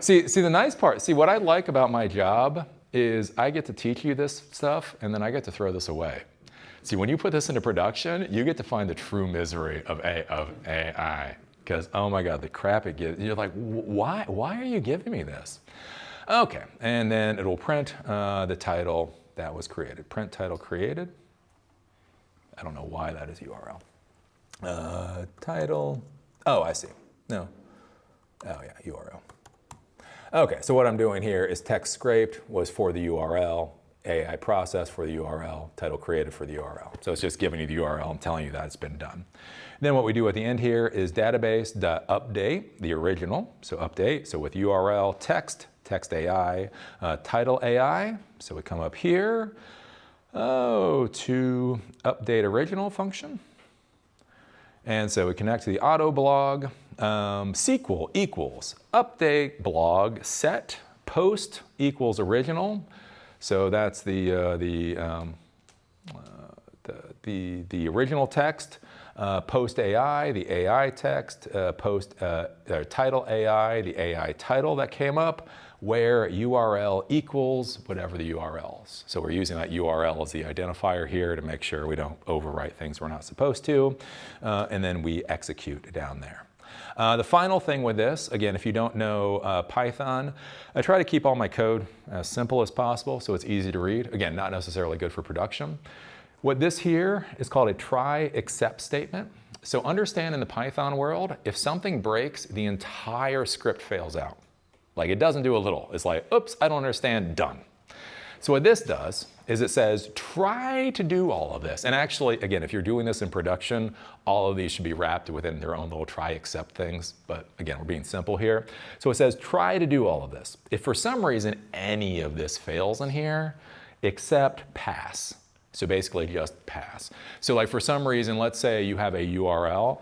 See the nice part. See, what I like about my job is I get to teach you this stuff, and then I get to throw this away. See, when you put this into production, you get to find the true misery of AI. Because, oh my God, the crap it gives. You're like, why are you giving me this? Okay, and then it will print the title that was created. Print title created. I don't know why that is URL. Title. Oh, I see. No. Oh yeah, URL. Okay, so what I'm doing here is text scraped was for the URL, AI process for the URL, title created for the URL. So it's just giving you the URL and telling you that it's been done. Then what we do at the end here is database.update, the original, so update. So with URL, text AI, title AI. So we come up here, to update original function. And so we connect to the auto blog. SQL equals update blog set post equals original. So that's the original text. Post AI, the AI text. Post title AI, the AI title that came up. where URL equals whatever the URL is. So we're using that URL as the identifier here to make sure we don't overwrite things we're not supposed to, and then we execute down there. The final thing with this, again, if you don't know Python, I try to keep all my code as simple as possible so it's easy to read. Again, not necessarily good for production. What this here is called a try except statement. So understand in the Python world, if something breaks, the entire script fails out. Like it doesn't do a little. It's like, oops, I don't understand, done. So what this does is it says, try to do all of this. And actually, again, if you're doing this in production, all of these should be wrapped within their own little try except things. But again, we're being simple here. So it says, try to do all of this. If for some reason any of this fails in here, except pass. So basically just pass. So like for some reason, let's say you have a URL.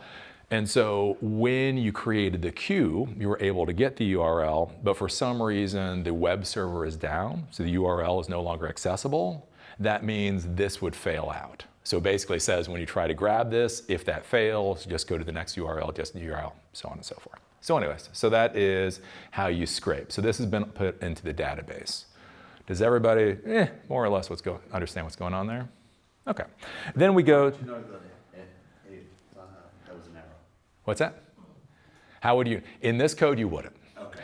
And so when you created the queue, you were able to get the URL, but for some reason the web server is down, so the URL is no longer accessible. That means this would fail out. So it basically says when you try to grab this, if that fails, just go to the next URL, just the URL, so on and so forth. So anyways, so that is how you scrape. So this has been put into the database. Does everybody, more or less understand what's going on there? Okay. Then we go. How would you know that there was an error? What's that? How would you? In this code, you wouldn't. Okay.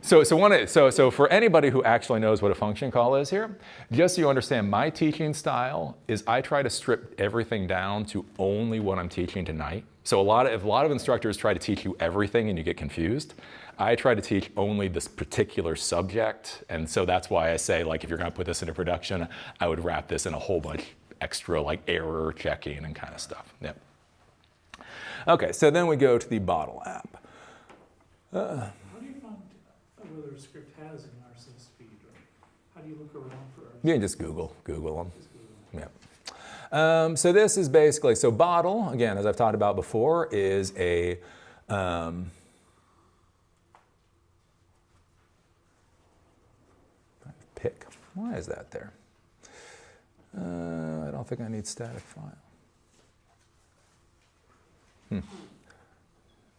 So for anybody who actually knows what a function call is here, just so you understand, my teaching style is I try to strip everything down to only what I'm teaching tonight. So if a lot of instructors try to teach you everything and you get confused, I try to teach only this particular subject. And so that's why I say, like, if you're going to put this into production, I would wrap this in a whole bunch extra, like, error checking and kind of stuff. Yep. Okay, so then we go to the bottle app. How do you find whether a script has an RSS feed, or how do you look around for RSS? You can just Google them. Just Google. Yep. So this is basically, so bottle, again, as I've talked about before, is a pick. Why is that there? I don't think I need static file.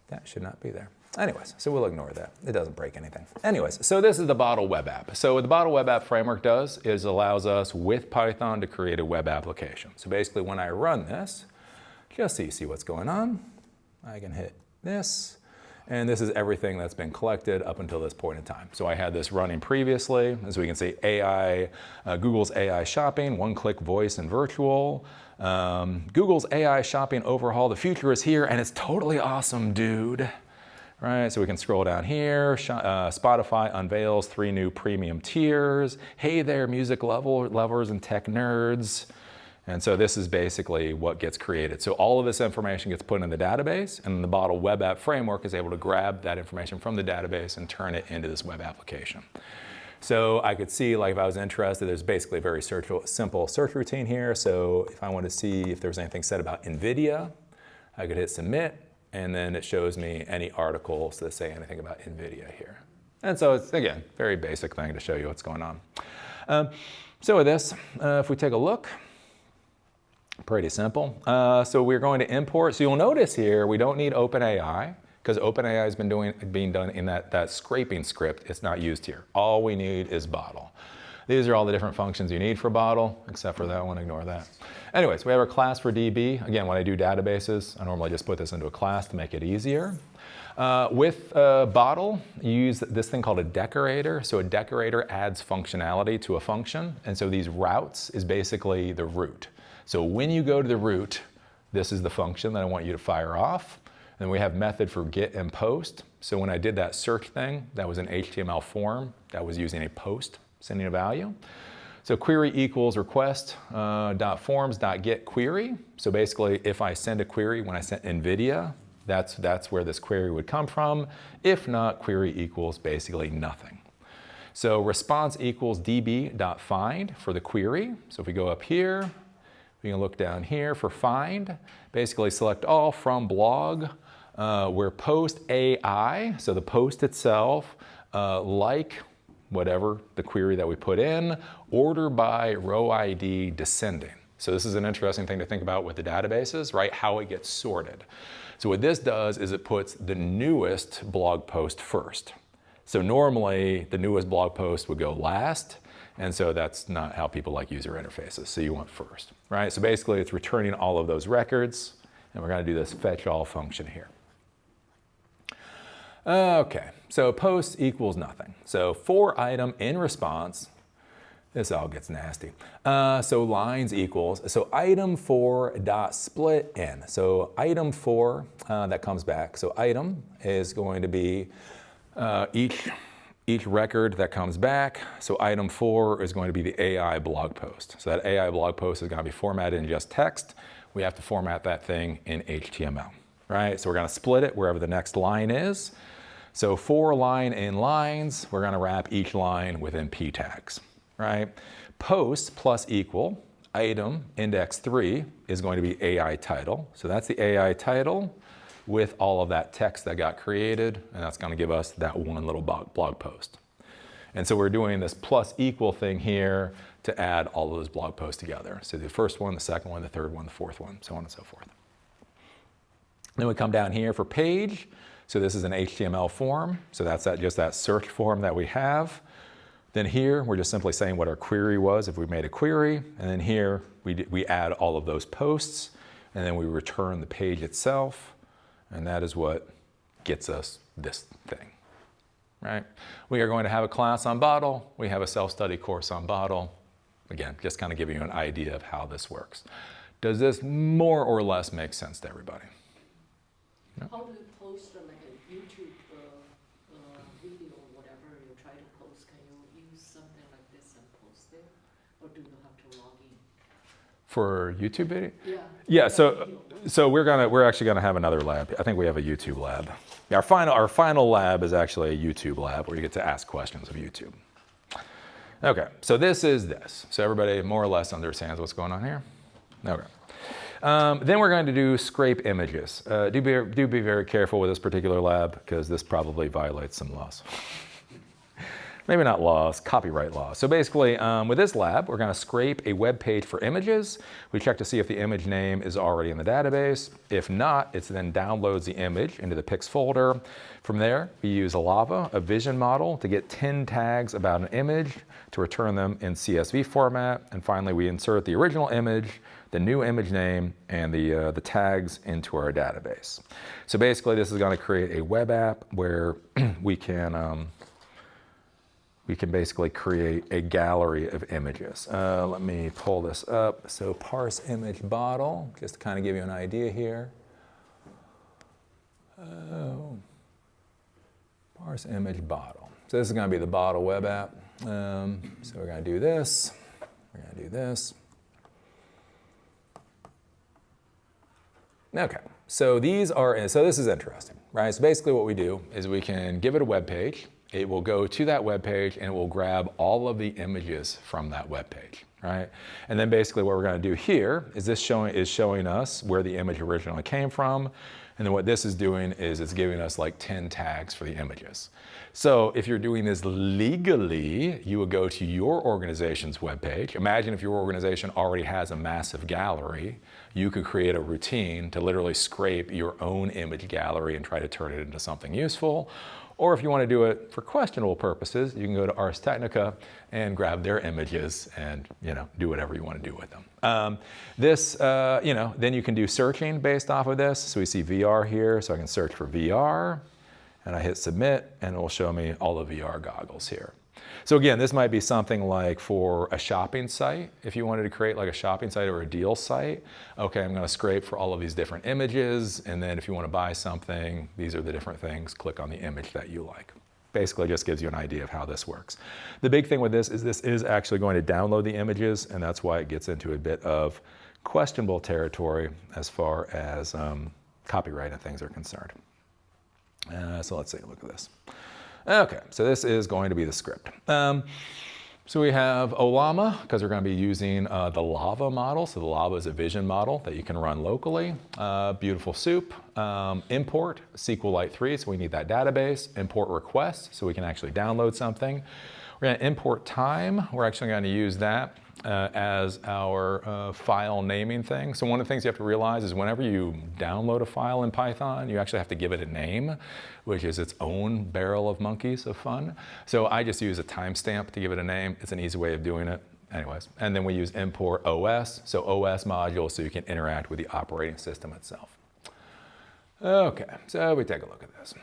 That should not be there. Anyways, so we'll ignore that. It doesn't break anything. Anyways, so this is the Bottle web app. So what the Bottle web app framework does is allows us with Python to create a web application. So basically when I run this, just so you see what's going on, I can hit this, and this is everything that's been collected up until this point in time. So I had this running previously, as we can see, AI, Google's AI shopping, one-click voice and virtual, Google's AI shopping overhaul, the future is here, and it's totally awesome, dude. Right, so we can scroll down here. Spotify unveils 3 new premium tiers. Hey there, music lovers and tech nerds. And so this is basically what gets created. So all of this information gets put in the database, and the Bottle web app framework is able to grab that information from the database and turn it into this web application. So I could see, like, if I was interested, there's basically a very simple search routine here. So if I want to see if there was anything said about NVIDIA, I could hit submit. And then it shows me any articles that say anything about NVIDIA here. And so it's, again, very basic thing to show you what's going on. So with this, if we take a look, pretty simple. So we're going to import. So you'll notice here, we don't need OpenAI, because OpenAI has been being done in that scraping script. It's not used here. All we need is Bottle. These are all the different functions you need for Bottle, except for that one, ignore that. Anyways, we have our class for DB. Again, when I do databases, I normally just put this into a class to make it easier. With Bottle, you use this thing called a decorator. So a decorator adds functionality to a function. And so these routes is basically the root. So when you go to the root, this is the function that I want you to fire off. And we have method for get and post. So when I did that search thing, that was an HTML form that was using a post, sending a value. So query equals request dot forms dot get query. So basically, if I send a query when I sent NVIDIA, that's where this query would come from. If not, query equals basically nothing. So response equals db.find for the query. So if we go up here, we can look down here for find. Basically select all from blog. Where post AI, so the post itself, like whatever the query that we put in, order by row ID descending. So this is an interesting thing to think about with the databases, right? How it gets sorted. So what this does is it puts the newest blog post first. So normally the newest blog post would go last, and so that's not how people like user interfaces. So you want first, right? So basically it's returning all of those records, and we're gonna do this fetch all function here. Okay, so post equals nothing. So for item in response, this all gets nasty. So lines equals, so item 4 dot split in. So item 4 that comes back. So item is going to be each record that comes back. So item 4 is going to be the AI blog post. So that AI blog post is going to be formatted in just text. We have to format that thing in HTML, right? So we're going to split it wherever the next line is. So for line in lines, we're going to wrap each line within p tags, right? Post plus equal item index 3 is going to be AI title. So that's the AI title with all of that text that got created, and that's going to give us that one little blog post. And so we're doing this plus equal thing here to add all of those blog posts together. So the first one, the second one, the third one, the fourth one, so on and so forth. Then we come down here for page. So this is an HTML form. So that's just that search form that we have. Then here, we're just simply saying what our query was if we made a query. And then here, we add all of those posts, and then we return the page itself. And that is what gets us this thing, right? We are going to have a class on Bottle. We have a self-study course on Bottle. Again, just kind of giving you an idea of how this works. Does this more or less make sense to everybody? No? How do you post like a YouTube video or whatever you try to post? Can you use something like this and post it? Or do you have to log in? For YouTube video? Yeah. Yeah, so we're actually gonna have another lab. I think we have a YouTube lab. Yeah, our final lab is actually a YouTube lab where you get to ask questions of YouTube. Okay, so this is this. So everybody more or less understands what's going on here? Okay. Then we're going to do scrape images. Do be very careful with this particular lab because this probably violates some laws. Maybe not laws, copyright laws. So basically, with this lab, we're going to scrape a web page for images. We check to see if the image name is already in the database. If not, it then downloads the image into the pics folder. From there, we use a Lava, a vision model, to get 10 tags about an image, to return them in CSV format. And finally, we insert the original image, the new image name, and the tags into our database. So basically, this is going to create a web app where we can basically create a gallery of images. Let me pull this up. So parse image bottle, just to kind of give you an idea here. Parse image bottle. So this is going to be the bottle web app. So we're going to do this. We're going to do this. Okay, so this is interesting, right? So basically what we do is we can give it a web page. It will go to that web page and it will grab all of the images from that web page, right? And then basically what we're going to do here is showing us where the image originally came from. And then what this is doing is it's giving us like 10 tags for the images. So if you're doing this legally, you would go to your organization's webpage. Imagine if your organization already has a massive gallery, you could create a routine to literally scrape your own image gallery and try to turn it into something useful. Or if you want to do it for questionable purposes, you can go to Ars Technica and grab their images and do whatever you want to do with them. Then you can do searching based off of this. So we see VR here, so I can search for VR, and I hit submit, and it will show me all the VR goggles here. So again, this might be something like for a shopping site. If you wanted to create like a shopping site or a deal site, okay, I'm going to scrape for all of these different images. And then if you want to buy something, these are the different things. Click on the image that you like. Basically just gives you an idea of how this works. The big thing with this is actually going to download the images, and that's why it gets into a bit of questionable territory as far as copyright and things are concerned. So let's take a look at this. Okay, so this is going to be the script. So we have Olama, because we're going to be using the Lava model. So the Lava is a vision model that you can run locally. BeautifulSoup, import SQLite 3, so we need that database. Import request, so we can actually download something. We're going to import time. We're actually going to use that as our file naming thing. So one of the things you have to realize is whenever you download a file in Python, you actually have to give it a name, which is its own barrel of monkeys of fun. So I just use a timestamp to give it a name. It's an easy way of doing it. Anyways, and then we use import OS, so OS module, so you can interact with the operating system itself. Okay, so we take a look at this.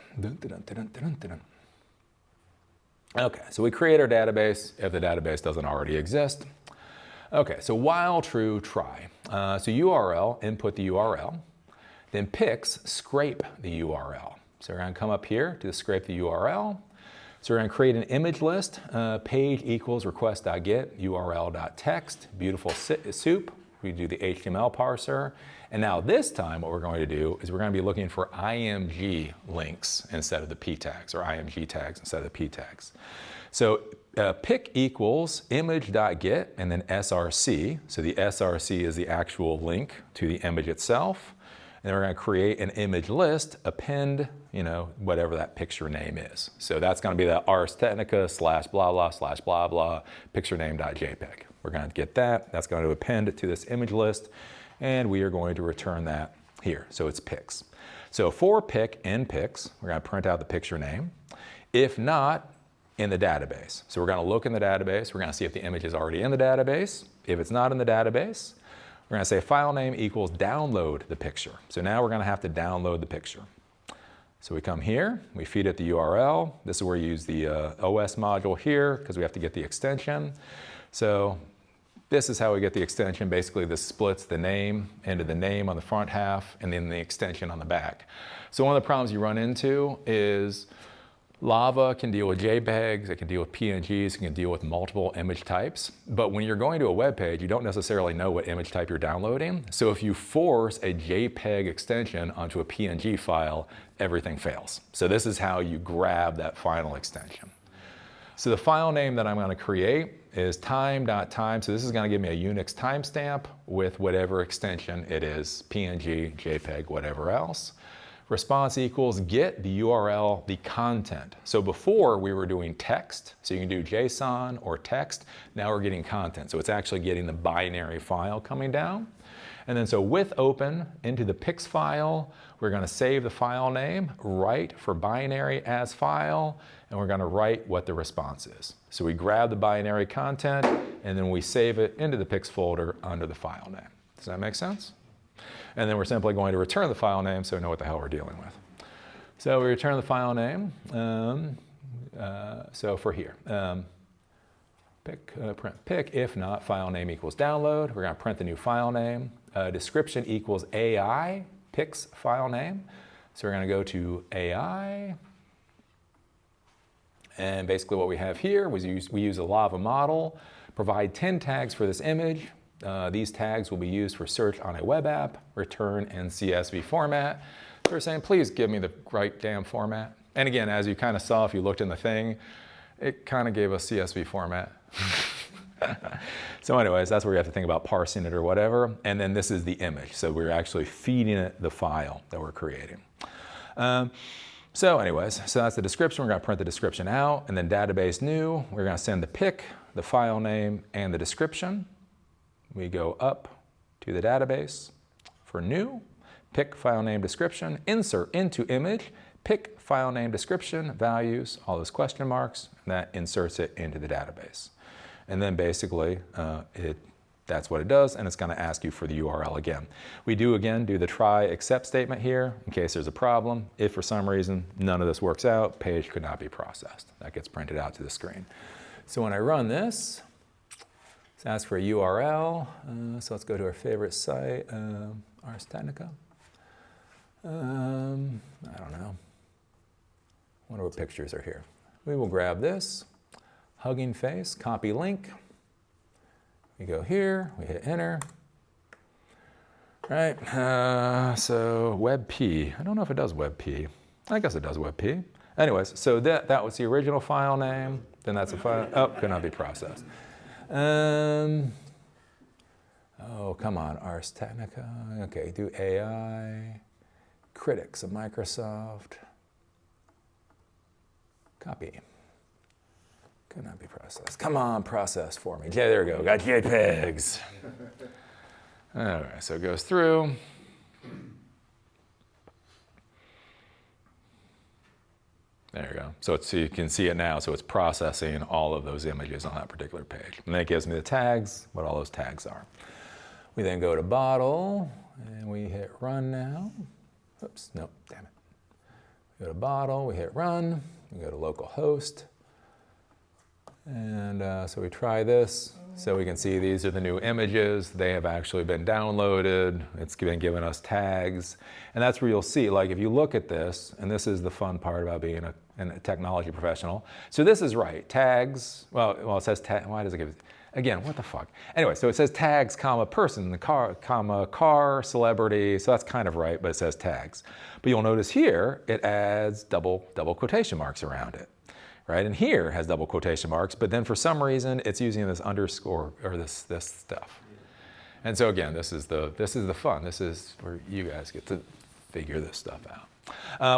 Okay, so we create our database if the database doesn't already exist. Okay, so while true, try. So URL, input the URL. Then pix, scrape the URL. So we're going to come up here to scrape the URL. So we're going to create an image list, page equals request.get, url.text, BeautifulSoup. We do the HTML parser. And now this time what we're going to do is we're going to be looking for IMG links instead of the P tags, or IMG tags instead of the P tags. So pic equals image.get and then src. So the src is the actual link to the image itself. And then we're going to create an image list, append, whatever that picture name is. So that's going to be the Ars Technica / blah blah / blah blah picture name.jpg. We're going to get that. That's going to append to this image list. And we are going to return that here. So it's pics. So for pic in pics, we're going to print out the picture name. If not, in the database. So we're going to look in the database. We're going to see if the image is already in the database. If it's not in the database, we're going to say file name equals download the picture. So now we're going to have to download the picture. So we come here, we feed it the URL. This is where you use the OS module here because we have to get the extension. So this is how we get the extension. Basically, this splits the name into the name on the front half and then the extension on the back. So one of the problems you run into is Lava can deal with JPEGs, it can deal with PNGs, it can deal with multiple image types. But when you're going to a web page, you don't necessarily know what image type you're downloading. So if you force a JPEG extension onto a PNG file, everything fails. So this is how you grab that final extension. So the file name that I'm going to create is time.time. So this is going to give me a Unix timestamp with whatever extension it is, PNG, JPEG, whatever else. Response equals get the URL, the content. So before we were doing text, so you can do JSON or text. Now we're getting content. So it's actually getting the binary file coming down. And then so with open into the pix file, we're going to save the file name, write for binary as file, and we're going to write what the response is. So we grab the binary content and then we save it into the pix folder under the file name. Does that make sense? And then we're simply going to return the file name so we know what the hell we're dealing with. So we return the file name. So for here, print pic, if not, file name equals download. We're going to print the new file name. Description equals AI, pix file name. So we're going to go to AI. And basically what we have here was we use a Lava model, provide 10 tags for this image. These tags will be used for search on a web app, return in CSV format. So we're saying, please give me the right damn format. And again, as you kind of saw, if you looked in the thing, it kind of gave us CSV format. So anyways, that's where you have to think about parsing it or whatever. And then this is the image. So we're actually feeding it the file that we're creating. So anyways, so that's the description. We're going to print the description out. And then database new, we're going to send the pic, the file name, and the description. We go up to the database for new, pic file name description, insert into image, pic file name description, values, all those question marks, and that inserts it into the database. And then basically that's what it does, and it's going to ask you for the URL again. We do again do the try except statement here in case there's a problem. If for some reason none of this works out, page could not be processed. That gets printed out to the screen. So when I run this, ask for a URL. So let's go to our favorite site, Ars Technica. I don't know. I wonder what pictures are here. We will grab this, hugging face, copy link. We go here, we hit enter. All right, so WebP. I don't know if it does WebP. I guess it does WebP. Anyways, so that was the original file name. Then that's a file. Oh, could not be processed. Oh, come on, Ars Technica. Okay, do AI. Critics of Microsoft. Copy. Cannot be processed. Come on, process for me. Yeah, there we go. Got JPEGs. All right, so it goes through. There you go. So you can see it now. So it's processing all of those images on that particular page. And then it gives me the tags, what all those tags are. We then go to bottle, and we hit run now. Oops, no, damn it. We go to bottle, we hit run, we go to localhost. And so we try this. So we can see these are the new images. They have actually been downloaded. It's been giving us tags. And that's where you'll see, like if you look at this, and this is the fun part about being a technology professional. So this is right, tags, well it says tag, why does it give it? Again, what the fuck? Anyway, so it says tags, comma, person, car, celebrity, so that's kind of right, but it says tags. But you'll notice here, it adds double quotation marks around it, right? And here has double quotation marks, but then for some reason, it's using this underscore, or this stuff. And so again, this is the fun. This is where you guys get to figure this stuff out.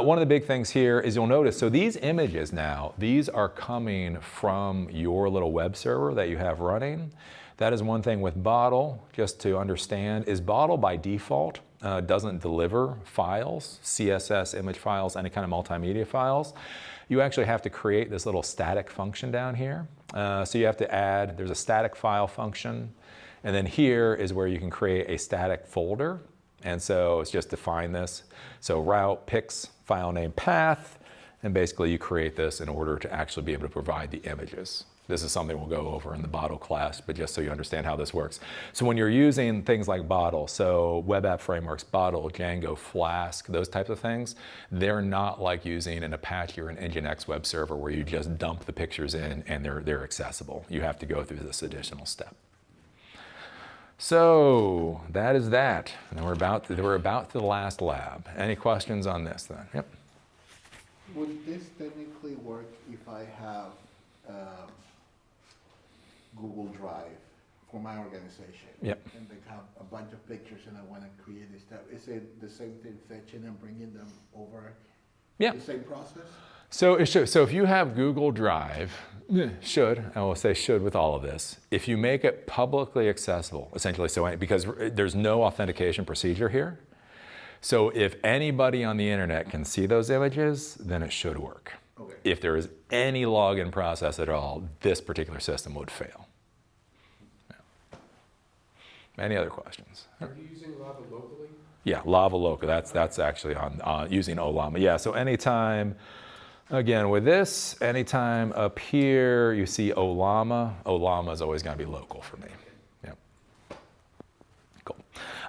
One of the big things here is you'll notice, so these images now, these are coming from your little web server that you have running. That is one thing with Bottle, just to understand, is Bottle by default doesn't deliver files, CSS image files, any kind of multimedia files. You actually have to create this little static function down here. So you have to add, there's a static file function, and then here is where you can create a static folder. And so it's just define this. So route, pix, file name, path, and basically you create this in order to actually be able to provide the images. This is something we'll go over in the Bottle class, but just so you understand how this works. So when you're using things like Bottle, so web app frameworks, Bottle, Django, Flask, those types of things, they're not like using an Apache or an Nginx web server where you just dump the pictures in and they're accessible. You have to go through this additional step. So that is that. And we're about to the last lab. Any questions on this then? Yep. Would this technically work if I have Google Drive for my organization? Yep. And they have a bunch of pictures and I want to create this stuff. Is it the same thing, fetching and bringing them over? Yeah. The same process? So it should. So if you have Google Drive, I will say should with all of this, if you make it publicly accessible, essentially, so because there's no authentication procedure here, so if anybody on the internet can see those images, then it should work. Okay. If there is any login process at all, this particular system would fail. Yeah. Any other questions? Are you using Lava locally? Yeah, Lava Local. That's actually on using Olama. Yeah. So anytime. Again, with this, anytime up here you see Olama, Olama is always going to be local for me. Yep. Cool.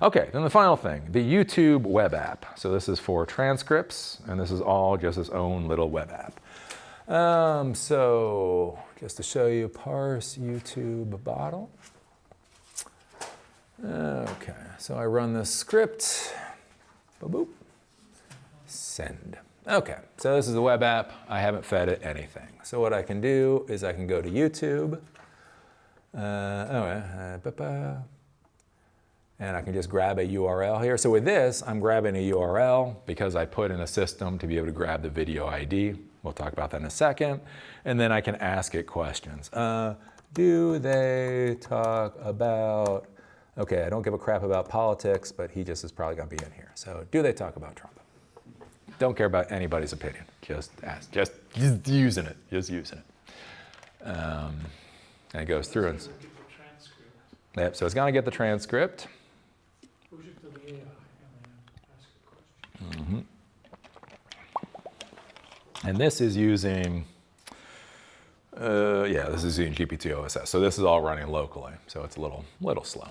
Okay, then the final thing, the YouTube web app. So this is for transcripts, and this is all just its own little web app. So just to show you, parse YouTube bottle. Okay, so I run this script. Boop, boop. Send. Okay, so this is the web app. I haven't fed it anything. So what I can do is I can go to YouTube. And I can just grab a URL here. So with this, I'm grabbing a URL because I put in a system to be able to grab the video ID. We'll talk about that in a second. And then I can ask it questions. Do they talk about, okay, I don't give a crap about politics, but he just is probably gonna be in here. So do they talk about Trump? Don't care about anybody's opinion. Just ask. Just using it. Just using it. And it goes through and. Yep. So it's going to get the transcript. Push it to the AI and then ask a question. And this is using. This is using GPT-OSS. So this is all running locally. So it's a little slow.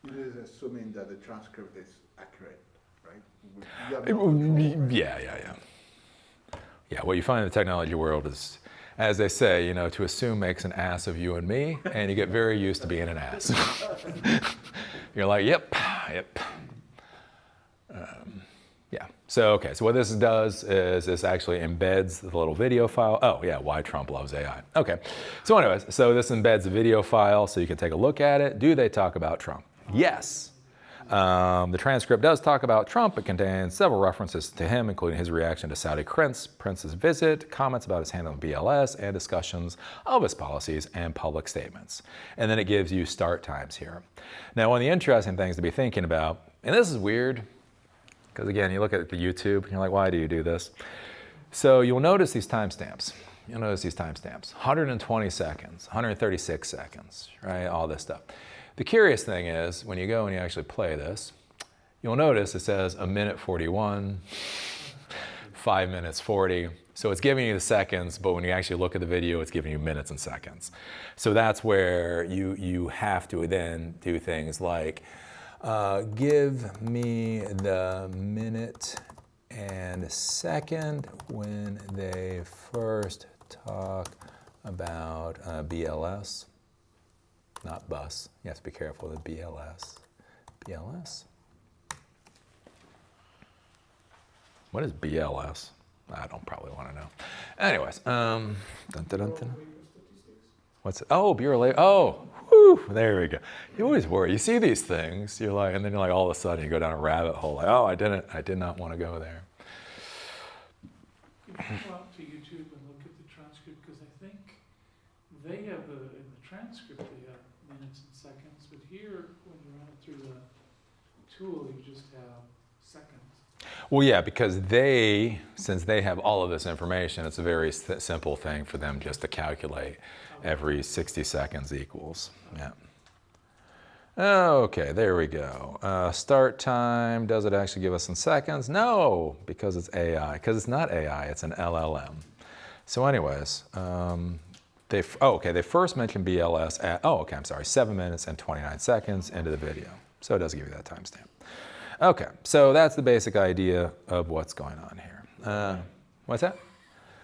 It is assuming that the transcript is accurate, right? Yeah, what you find in the technology world is, as they say, to assume makes an ass of you and me, and you get very used to being an ass. You're like, yep. So, okay, so what this does is this actually embeds the little video file. Oh, yeah, why Trump loves AI. Okay, so anyways, so this embeds a video file so you can take a look at it. Do they talk about Trump? Yes. The transcript does talk about Trump. It contains several references to him, including his reaction to Saudi Prince's visit, comments about his handling of BLS, and discussions of his policies and public statements. And then it gives you start times here. Now, one of the interesting things to be thinking about, and this is weird, because again, you look at the YouTube, and you're like, why do you do this? So you'll notice these timestamps. You'll notice these timestamps, 120 seconds, 136 seconds, right? All this stuff. The curious thing is, when you go and you actually play this, you'll notice it says 1:41, 5 minutes 40. So it's giving you the seconds, but when you actually look at the video, it's giving you minutes and seconds. So that's where you have to then do things like, give me the minute and second when they first talk about BLS, not bus. You have to be careful with BLS. BLS? What is BLS? I don't probably want to know. Anyways, dun, dun, dun, dun. What's it? Oh, Bureau Labor. Oh, whew, there we go. You always worry. You see these things, you're like, and then you're like, all of a sudden you go down a rabbit hole. Like, oh, I did not want to go there. You can go out to YouTube and look at the transcript, because I think they have in the transcript, they have minutes and seconds, but here, when you run it through the tool, you just have seconds. Well, yeah, because since they have all of this information, it's a very simple thing for them just to calculate every 60 seconds equals. Yeah. Okay, there we go. Start time, does it actually give us in seconds? No, because it's AI. Because it's not AI, it's an LLM. So anyways, they first mentioned BLS at, 7 minutes and 29 seconds into the video. So it does give you that timestamp. Okay, so that's the basic idea of what's going on here. What's that?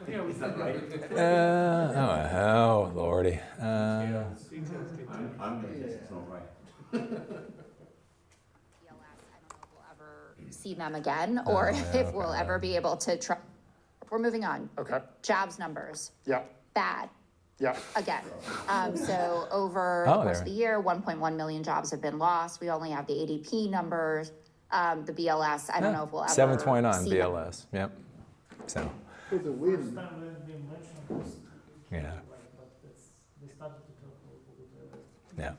Yeah, Is that right? Oh, lordy. I'm going to guess it's not right. BLS, I don't know if we'll ever see them again, or if we'll ever be able to try. We're moving on. Okay. Jobs numbers. Yeah. Bad. Yeah. Again. So over the course of the year, 1.1 million jobs have been lost. We only have the ADP numbers. The BLS, I don't know if we'll ever 729 see BLS. Yep. So. For the win, Yeah. Yeah.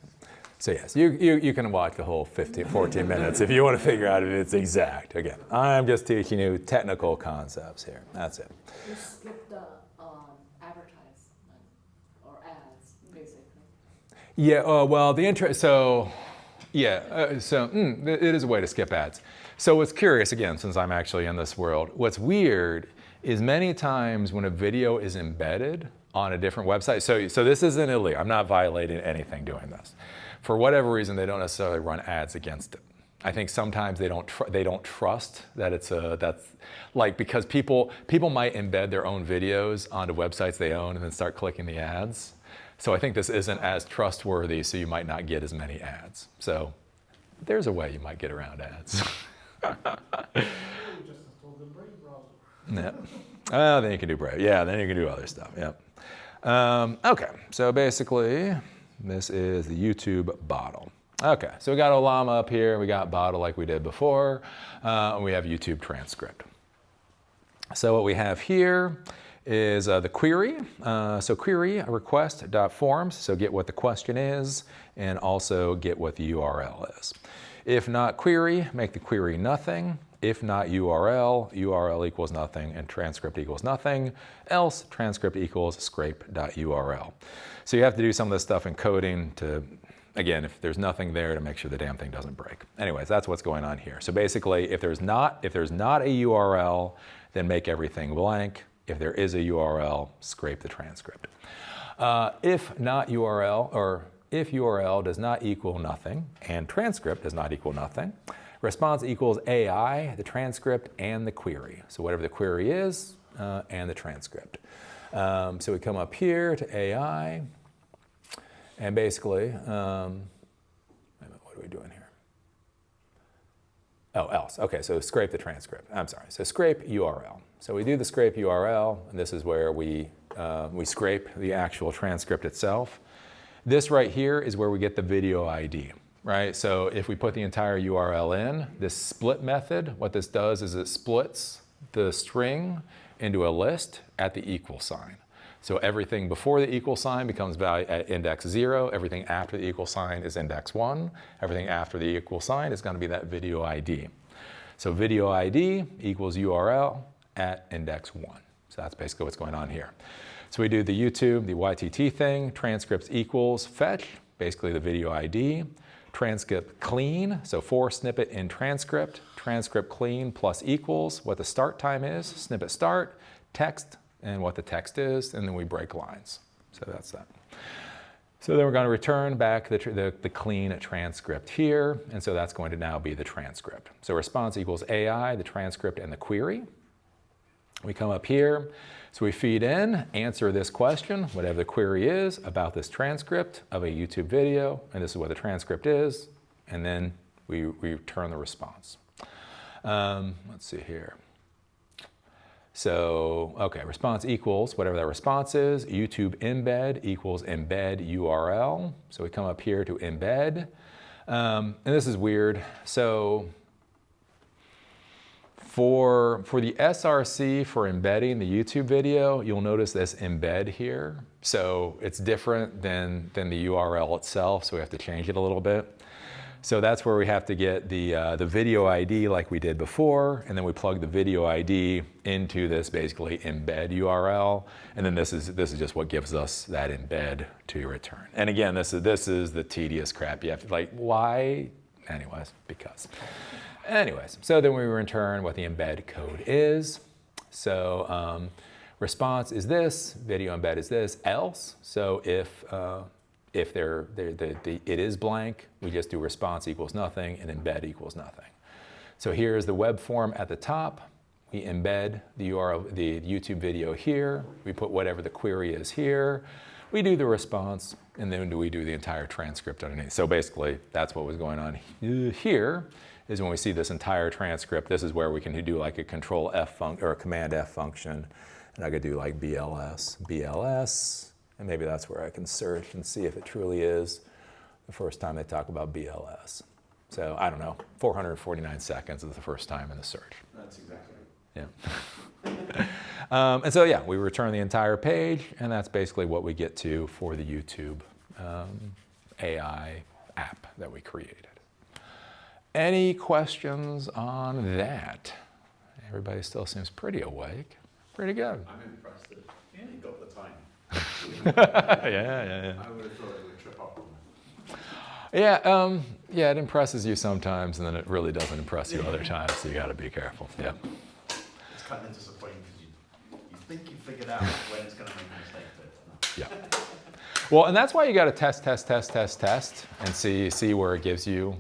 So yes, you can watch the whole 14 minutes if you want to figure out if it's exact. Again, I'm just teaching you technical concepts here. That's it. You skip the advertisement or ads, basically. Yeah. Well, the interest. So, yeah. It is a way to skip ads. So what's curious, again, since I'm actually in this world, what's weird is many times when a video is embedded on a different website. So this isn't illegal. I'm not violating anything doing this. For whatever reason, they don't necessarily run ads against it. I think sometimes they don't trust that that's like, because people might embed their own videos onto websites they own and then start clicking the ads. So I think this isn't as trustworthy, so you might not get as many ads. So there's a way you might get around ads. Yeah. Then you can do Brave. Yeah, then you can do other stuff. Yeah. Okay, so basically, this is the YouTube bottle. Okay, so we got Olama up here. We got bottle like we did before. And we have YouTube transcript. So what we have here is the query. So query request.forms. So get what the question is, and also get what the URL is. If not query, make the query nothing. If not URL, URL equals nothing, and transcript equals nothing. Else, transcript equals scrape.url. So you have to do some of this stuff in coding to, again, if there's nothing there, to make sure the damn thing doesn't break. Anyways, that's what's going on here. So basically, if there's not a URL, then make everything blank. If there is a URL, scrape the transcript. If not URL, or if URL does not equal nothing, and transcript does not equal nothing, response equals AI, the transcript, and the query. So whatever the query is, and the transcript. So we come up here to AI, and basically, wait a minute, what are we doing here? Oh, else. Okay, so scrape the transcript. I'm sorry. So scrape URL. So we do the scrape URL, and this is where we scrape the actual transcript itself. This right here is where we get the video ID. right? So if we put the entire URL in, this split method, what this does is it splits the string into a list at the equal sign. So everything before the equal sign becomes value at index 0. Everything after the equal sign is index 1. Everything after the equal sign is going to be that video ID. So video ID equals URL at index 1. So that's basically what's going on here. So we do the YouTube, the YTT thing, transcripts equals fetch, basically the video ID, transcript clean, so for snippet in transcript, transcript clean plus equals what the start time is, snippet start, text, and what the text is, and then we break lines. So that's that. So then we're going to return back the clean transcript here, and so that's going to now be the transcript. So response equals AI, the transcript, and the query. We come up here, so we feed in, answer this question, whatever the query is about this transcript of a YouTube video, and this is what the transcript is, and then we return the response. Let's see here. So, okay, response equals whatever that response is, YouTube embed equals embed URL. So we come up here to embed, and this is weird. So for the SRC for embedding the YouTube video, you'll notice this embed here. So it's different than the URL itself, so we have to change it a little bit. So that's where we have to get the video ID like we did before, and then we plug the video ID into this basically embed URL, and then this is just what gives us that embed to return. And again, this is the tedious crap. You have to like, why? Anyways, because. Anyways, so then we return what the embed code is. So response is this, video embed is this, else. So if it is blank, we just do response equals nothing and embed equals nothing. So here's the web form at the top. We embed the URL, the YouTube video here. We put whatever the query is here. We do the response, and then we do the entire transcript underneath. So basically, that's what was going on here. Is when we see this entire transcript, this is where we can do like a control F function or a command F function, and I could do like BLS. And maybe that's where I can search and see if it truly is the first time they talk about BLS. So I don't know, 449 seconds is the first time in the search. That's exactly right. Yeah. And so yeah, we return the entire page, and that's basically what we get to for the YouTube AI app that we created. Any questions on that? Everybody still seems pretty awake. Pretty good. I'm impressed that you got the time. Yeah. I would have thought it would trip up on Yeah, yeah, it impresses you sometimes, and then it really doesn't impress you other times, so you got to be careful. Yeah. It's kind of disappointing because you think you figured out when it's going to make a mistake, but Yeah. Well, and that's why you got to test, and see where it gives you,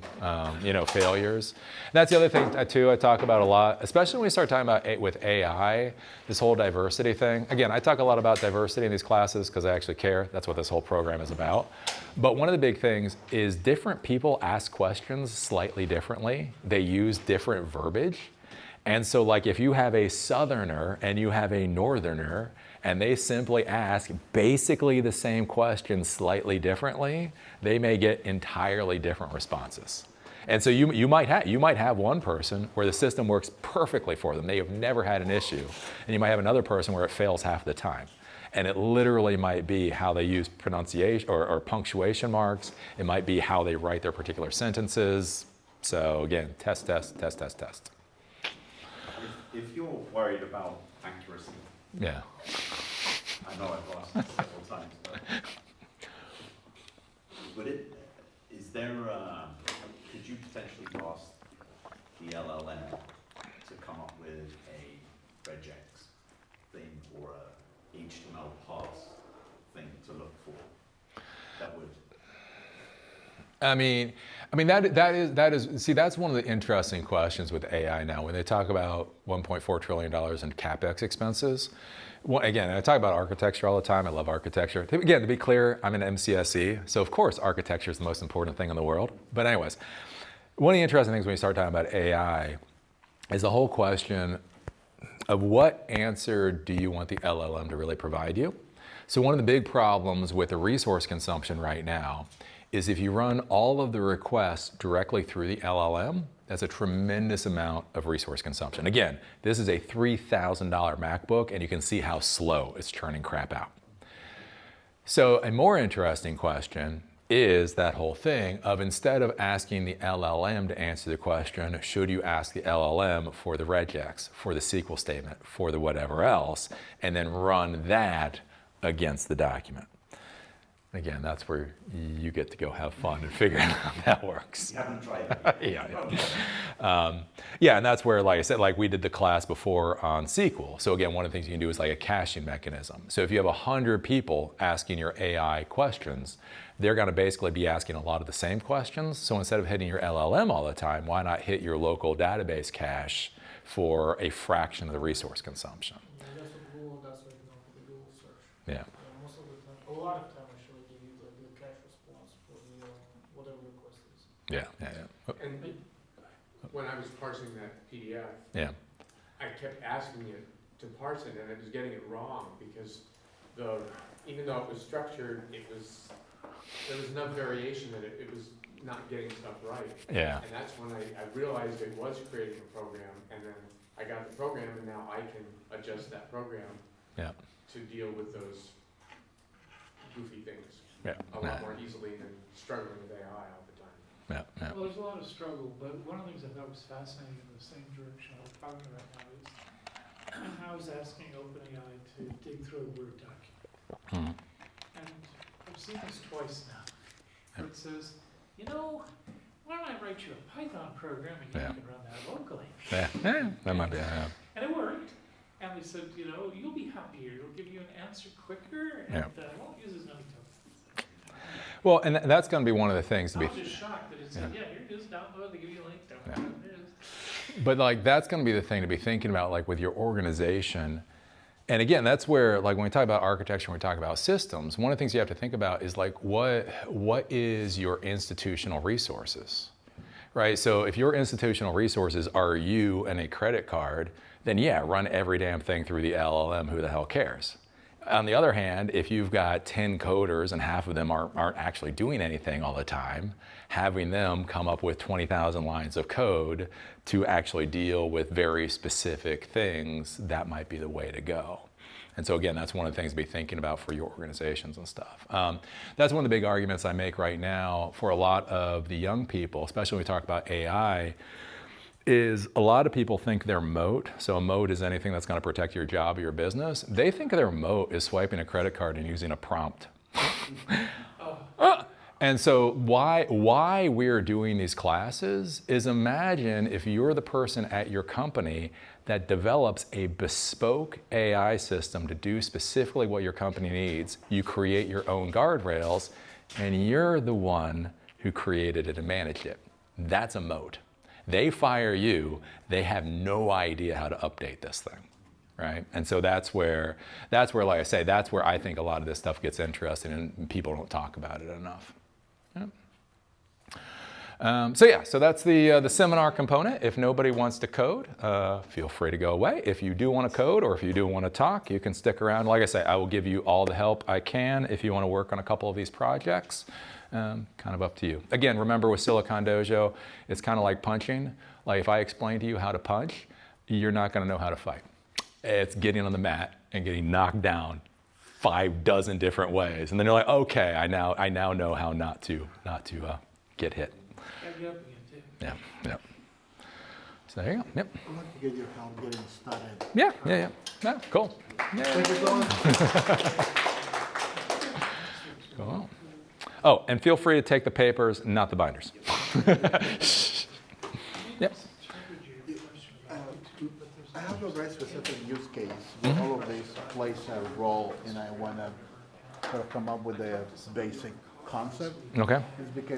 failures. And that's the other thing too. I talk about a lot, especially when we start talking about with AI, this whole diversity thing. Again, I talk a lot about diversity in these classes because I actually care. That's what this whole program is about. But one of the big things is different people ask questions slightly differently. They use different verbiage. And so like if you have a Southerner and you have a Northerner, and they simply ask basically the same question slightly differently, they may get entirely different responses. And so you might have one person where the system works perfectly for them. They have never had an issue. And you might have another person where it fails half the time. And it literally might be how they use pronunciation or punctuation marks. It might be how they write their particular sentences. So again, test. if you're worried about accuracy, Yeah. I know I've asked this several times, but could you potentially ask the LLM to come up with a regex thing or a HTML parse thing to look for that would? I mean that is see, that's one of the interesting questions with AI now when they talk about $1.4 trillion in CapEx expenses. Well, again, I talk about architecture all the time. I love architecture. Again, to be clear, I'm an MCSE, so of course architecture is the most important thing in the world. But anyways, one of the interesting things when you start talking about AI is the whole question of what answer do you want the LLM to really provide you? So one of the big problems with the resource consumption right now is if you run all of the requests directly through the LLM, that's a tremendous amount of resource consumption. Again, this is a $3,000 MacBook, and you can see how slow it's churning crap out. So a more interesting question is that whole thing of, instead of asking the LLM to answer the question, should you ask the LLM for the regex, for the SQL statement, for the whatever else, and then run that against the document? Again, that's where you get to go have fun and figure out how that works. You haven't tried it. Yeah, and that's where, like I said, like we did the class before on SQL. So again, one of the things you can do is like a caching mechanism. So if you have 100 people asking your AI questions, they're going to basically be asking a lot of the same questions. So instead of hitting your LLM all the time, why not hit your local database cache for a fraction of the resource consumption? Yeah, that's what Google does right now for the Google search. Yeah. Most of the time, a lot of time actually, they use like the cache response for the whatever request is. Yeah. And when I was parsing that PDF, Yeah. I kept asking it to parse it, and it was getting it wrong, because even though it was structured, there was enough variation that it was not getting stuff right. Yeah. And that's when I realized it was creating a program, and then I got the program, and now I can adjust that program to deal with those goofy things a lot more easily than struggling with AI all the time. Yeah. Well, there's a lot of struggle, but one of the things I thought was fascinating in the same direction I was talking about now is I was asking OpenAI to dig through a Word document. And I've seen this twice now, where it says, why don't I write you a Python program and you can run that locally? Yeah, that might be. And it worked. And they said, you'll be happier. It'll give you an answer quicker, and won't use as many tokens. Well, and that's going to be one of the things to be. I was just shocked that it said, here it is, download. They give you a link, download. There it is. But like, that's going to be the thing to be thinking about, like with your organization. And again, that's where, like, when we talk about architecture, when we talk about systems, one of the things you have to think about is like, what is your institutional resources, right? So if your institutional resources are you and a credit card, then yeah, run every damn thing through the LLM, who the hell cares? On the other hand, if you've got 10 coders and half of them aren't actually doing anything all the time, having them come up with 20,000 lines of code to actually deal with very specific things, that might be the way to go. And so again, that's one of the things to be thinking about for your organizations and stuff. That's one of the big arguments I make right now for a lot of the young people, especially when we talk about AI, is a lot of people think their moat, so a moat is anything that's going to protect your job or your business. They think their moat is swiping a credit card and using a prompt. And so why we're doing these classes is, imagine if you're the person at your company that develops a bespoke AI system to do specifically what your company needs. You create your own guardrails, and you're the one who created it and managed it. That's a moat. They fire you, they have no idea how to update this thing, right? And so that's where, like I say, that's where I think a lot of this stuff gets interesting, and people don't talk about it enough. So that's the seminar component. If nobody wants to code, feel free to go away. If you do want to code, or if you do want to talk, you can stick around. Like I say, I will give you all the help I can if you want to work on a couple of these projects. Kind of up to you. Again, remember with Silicon Dojo, it's kind of like punching. Like if I explain to you how to punch, you're not going to know how to fight. It's getting on the mat and getting knocked down 5 dozen different ways, and then you're like, okay, I now know how not to get hit. Yeah. So there you go. Yep. I'd like to get your help getting started. Yeah, cool. Thank you so much. Cool. Oh, and feel free to take the papers, not the binders. Yep. I have a very specific use case where all of these plays a role, and I want to sort of come up with a basic concept. Okay. It's because